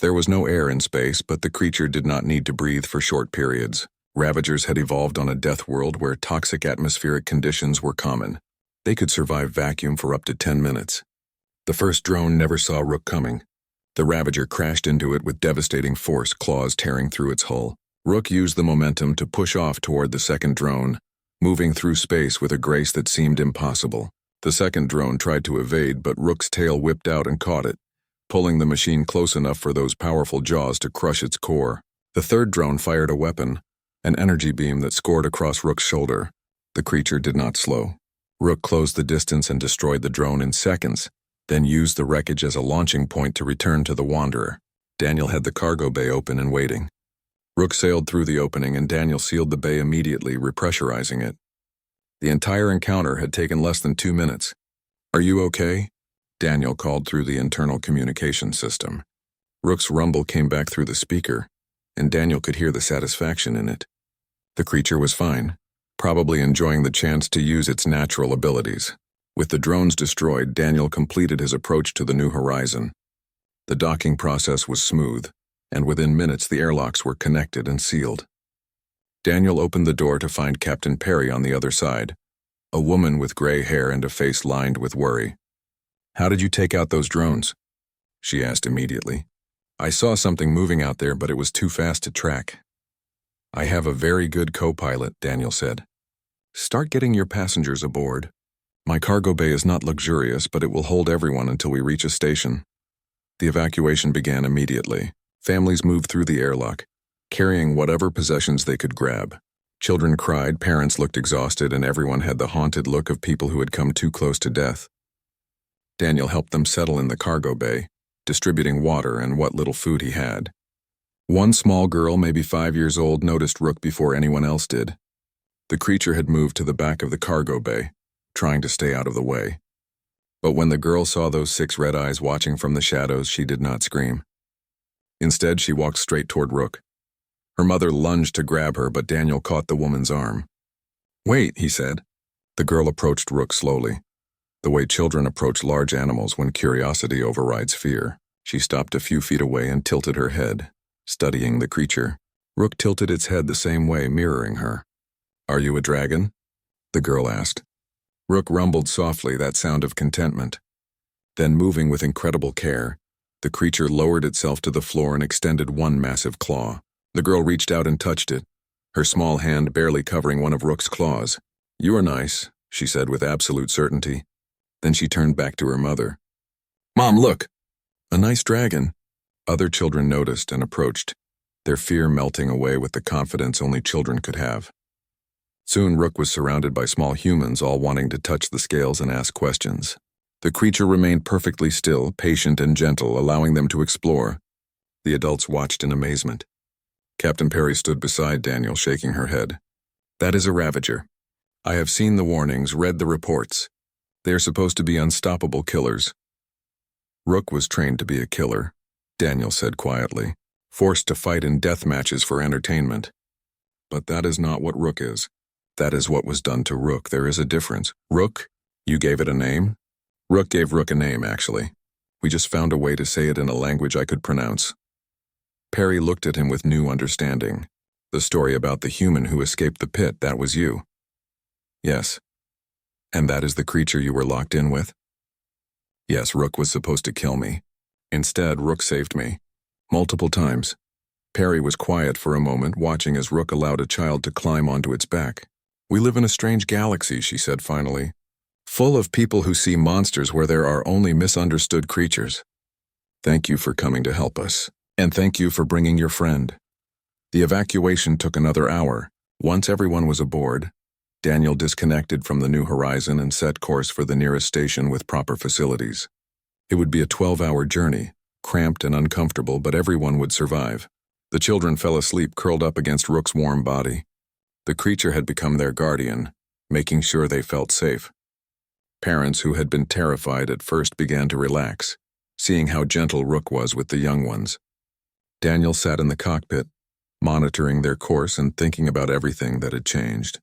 There was no air in space, but the creature did not need to breathe for short periods. Ravagers had evolved on a death world where toxic atmospheric conditions were common. They could survive vacuum for up to 10 minutes. The first drone never saw Rook coming. The Ravager crashed into it with devastating force, claws tearing through its hull. Rook used the momentum to push off toward the second drone, moving through space with a grace that seemed impossible. The second drone tried to evade, but Rook's tail whipped out and caught it, pulling the machine close enough for those powerful jaws to crush its core. The third drone fired a weapon, an energy beam that scored across Rook's shoulder. The creature did not slow. Rook closed the distance and destroyed the drone in seconds, then use the wreckage as a launching point to return to the Wanderer. Daniel had the cargo bay open and waiting. Rook sailed through the opening and Daniel sealed the bay immediately, repressurizing it. The entire encounter had taken less than 2 minutes. "Are you okay?" Daniel called through the internal communication system. Rook's rumble came back through the speaker, and Daniel could hear the satisfaction in it. The creature was fine, probably enjoying the chance to use its natural abilities. With the drones destroyed, Daniel completed his approach to the new horizon. The docking process was smooth, and within minutes the airlocks were connected and sealed. Daniel opened the door to find Captain Perry on the other side, a woman with gray hair and a face lined with worry. "How did you take out those drones?" she asked immediately. "I saw something moving out there, but it was too fast to track." "I have a very good co-pilot," Daniel said. "Start getting your passengers aboard. My cargo bay is not luxurious, but it will hold everyone until we reach a station." The evacuation began immediately. Families moved through the airlock, carrying whatever possessions they could grab. Children cried, parents looked exhausted, and everyone had the haunted look of people who had come too close to death. Daniel helped them settle in the cargo bay, distributing water and what little food he had. One small girl, maybe 5 years old, noticed Rook before anyone else did. The creature had moved to the back of the cargo bay, trying to stay out of the way. But when the girl saw those 6 red eyes watching from the shadows, she did not scream. Instead, she walked straight toward Rook. Her mother lunged to grab her, but Daniel caught the woman's arm. "Wait," he said. The girl approached Rook slowly, the way children approach large animals when curiosity overrides fear. She stopped a few feet away and tilted her head, studying the creature. Rook tilted its head the same way, mirroring her. "Are you a dragon?" the girl asked. Rook rumbled softly, that sound of contentment. Then, moving with incredible care, the creature lowered itself to the floor and extended one massive claw. The girl reached out and touched it, her small hand barely covering one of Rook's claws. "You are nice," she said with absolute certainty. Then she turned back to her mother. "Mom, look! A nice dragon." Other children noticed and approached, their fear melting away with the confidence only children could have. Soon Rook was surrounded by small humans, all wanting to touch the scales and ask questions. The creature remained perfectly still, patient and gentle, allowing them to explore. The adults watched in amazement. Captain Perry stood beside Daniel, shaking her head. "That is a Ravager. I have seen the warnings, read the reports. They are supposed to be unstoppable killers." "Rook was trained to be a killer," Daniel said quietly, "forced to fight in death matches for entertainment. But that is not what Rook is. That is what was done to Rook. There is a difference." "Rook? You gave it a name?" "Rook gave Rook a name, actually. We just found a way to say it in a language I could pronounce." Perry looked at him with new understanding. "The story about the human who escaped the pit, that was you." "Yes." "And that is the creature you were locked in with?" "Yes, Rook was supposed to kill me. Instead, Rook saved me. Multiple times." Perry was quiet for a moment, watching as Rook allowed a child to climb onto its back. "We live in a strange galaxy," she said finally, "full of people who see monsters where there are only misunderstood creatures. Thank you for coming to help us. And thank you for bringing your friend." The evacuation took another hour. Once everyone was aboard, Daniel disconnected from the new horizon and set course for the nearest station with proper facilities. It would be a 12-hour journey, cramped and uncomfortable, but everyone would survive. The children fell asleep curled up against Rook's warm body. The creature had become their guardian, making sure they felt safe. Parents who had been terrified at first began to relax, seeing how gentle Rook was with the young ones. Daniel sat in the cockpit, monitoring their course and thinking about everything that had changed.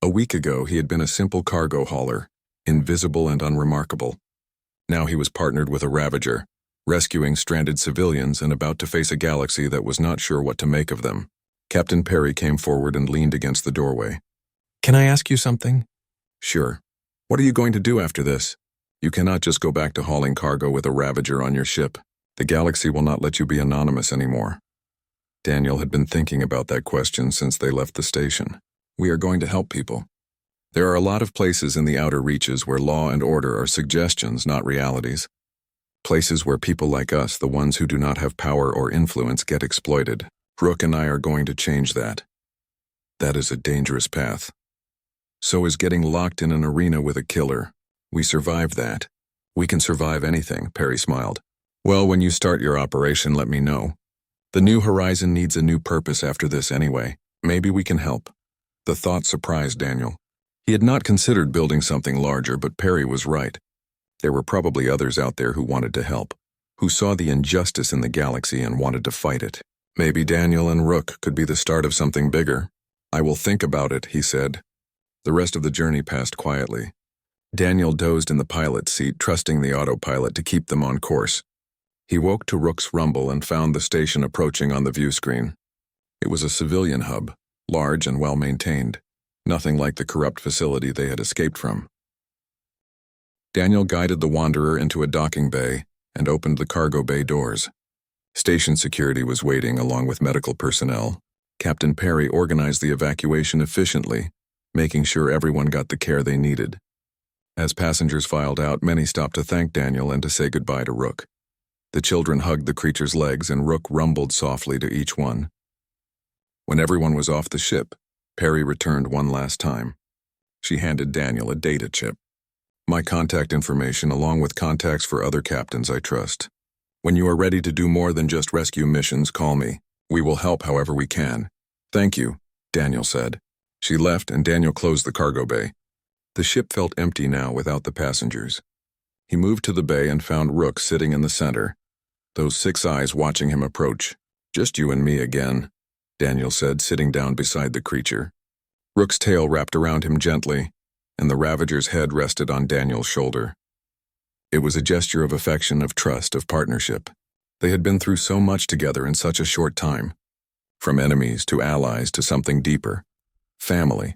A week ago, he had been a simple cargo hauler, invisible and unremarkable. Now he was partnered with a Ravager, rescuing stranded civilians and about to face a galaxy that was not sure what to make of them. Captain Perry came forward and leaned against the doorway. "Can I ask you something?" "Sure. What are you going to do after this? You cannot just go back to hauling cargo with a Ravager on your ship. The galaxy will not let you be anonymous anymore." Daniel had been thinking about that question since they left the station. "We are going to help people. There are a lot of places in the outer reaches where law and order are suggestions, not realities. Places where people like us, the ones who do not have power or influence, get exploited. Rook and I are going to change that. That is a dangerous path. So is getting locked in an arena with a killer. We survived that. We can survive anything, Perry smiled. Well, when you start your operation, let me know. The New Horizon needs a new purpose after this anyway. Maybe we can help. The thought surprised Daniel. He had not considered building something larger, but Perry was right. There were probably others out there who wanted to help, who saw the injustice in the galaxy and wanted to fight it. Maybe Daniel and Rook could be the start of something bigger. I will think about it, he said. The rest of the journey passed quietly. Daniel dozed in the pilot's seat, trusting the autopilot to keep them on course. He woke to Rook's rumble and found the station approaching on the view screen. It was a civilian hub, large and well-maintained, nothing like the corrupt facility they had escaped from. Daniel guided the Wanderer into a docking bay and opened the cargo bay doors. Station security was waiting along with medical personnel. Captain Perry organized the evacuation efficiently, making sure everyone got the care they needed. As passengers filed out, many stopped to thank Daniel and to say goodbye to Rook. The children hugged the creature's legs and Rook rumbled softly to each one. When everyone was off the ship, Perry returned one last time. She handed Daniel a data chip. My contact information along with contacts for other captains I trust. When you are ready to do more than just rescue missions, call me. We will help however we can. Thank you, Daniel said. She left and Daniel closed the cargo bay. The ship felt empty now without the passengers. He moved to the bay and found Rook sitting in the center, those 6 eyes watching him approach. Just you and me again, Daniel said, sitting down beside the creature. Rook's tail wrapped around him gently, and the Ravager's head rested on Daniel's shoulder. It was a gesture of affection, of trust, of partnership. They had been through so much together in such a short time. From enemies to allies to something deeper. Family.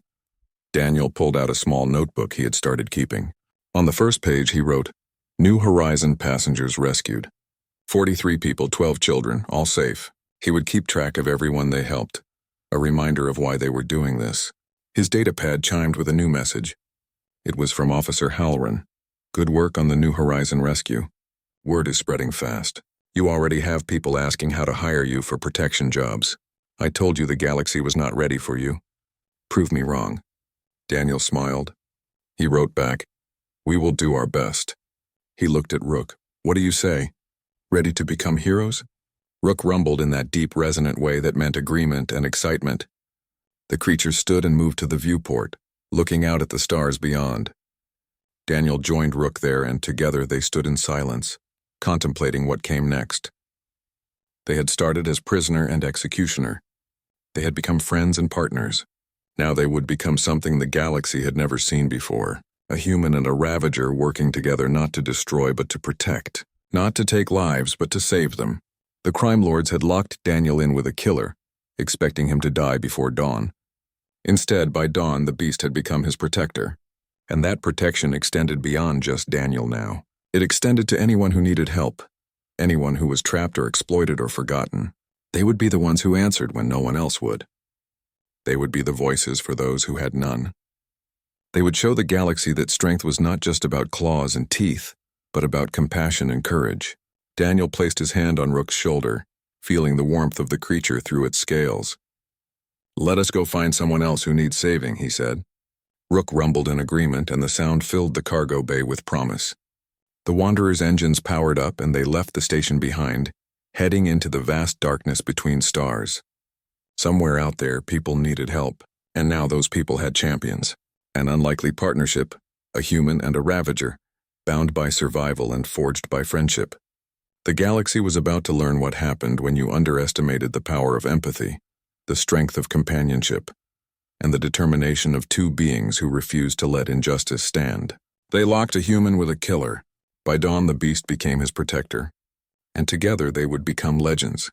Daniel pulled out a small notebook he had started keeping. On the first page he wrote, New Horizon passengers rescued. 43 people, 12 children, all safe. He would keep track of everyone they helped, a reminder of why they were doing this. His datapad chimed with a new message. It was from Officer Halloran. Good work on the New Horizon rescue. Word is spreading fast. You already have people asking how to hire you for protection jobs. I told you the galaxy was not ready for you. Prove me wrong. Daniel smiled. He wrote back, We will do our best. He looked at Rook. What do you say? Ready to become heroes? Rook rumbled in that deep, resonant way that meant agreement and excitement. The creature stood and moved to the viewport, looking out at the stars beyond. Daniel joined Rook there, and together they stood in silence, contemplating what came next. They had started as prisoner and executioner. They had become friends and partners. Now they would become something the galaxy had never seen before. A human and a Ravager working together not to destroy but to protect. Not to take lives but to save them. The crime lords had locked Daniel in with a killer, expecting him to die before dawn. Instead, by dawn, the beast had become his protector. And that protection extended beyond just Daniel now. It extended to anyone who needed help, anyone who was trapped or exploited or forgotten. They would be the ones who answered when no one else would. They would be the voices for those who had none. They would show the galaxy that strength was not just about claws and teeth, but about compassion and courage. Daniel placed his hand on Rook's shoulder, feeling the warmth of the creature through its scales. Let us go find someone else who needs saving, he said. Rook rumbled in agreement, and the sound filled the cargo bay with promise. The Wanderer's engines powered up, and they left the station behind, heading into the vast darkness between stars. Somewhere out there, people needed help, and now those people had champions. An unlikely partnership, a human and a Ravager, bound by survival and forged by friendship. The galaxy was about to learn what happened when you underestimated the power of empathy, the strength of companionship, and the determination of two beings who refused to let injustice stand. They locked a human with a killer. By dawn, the beast became his protector, and together they would become legends.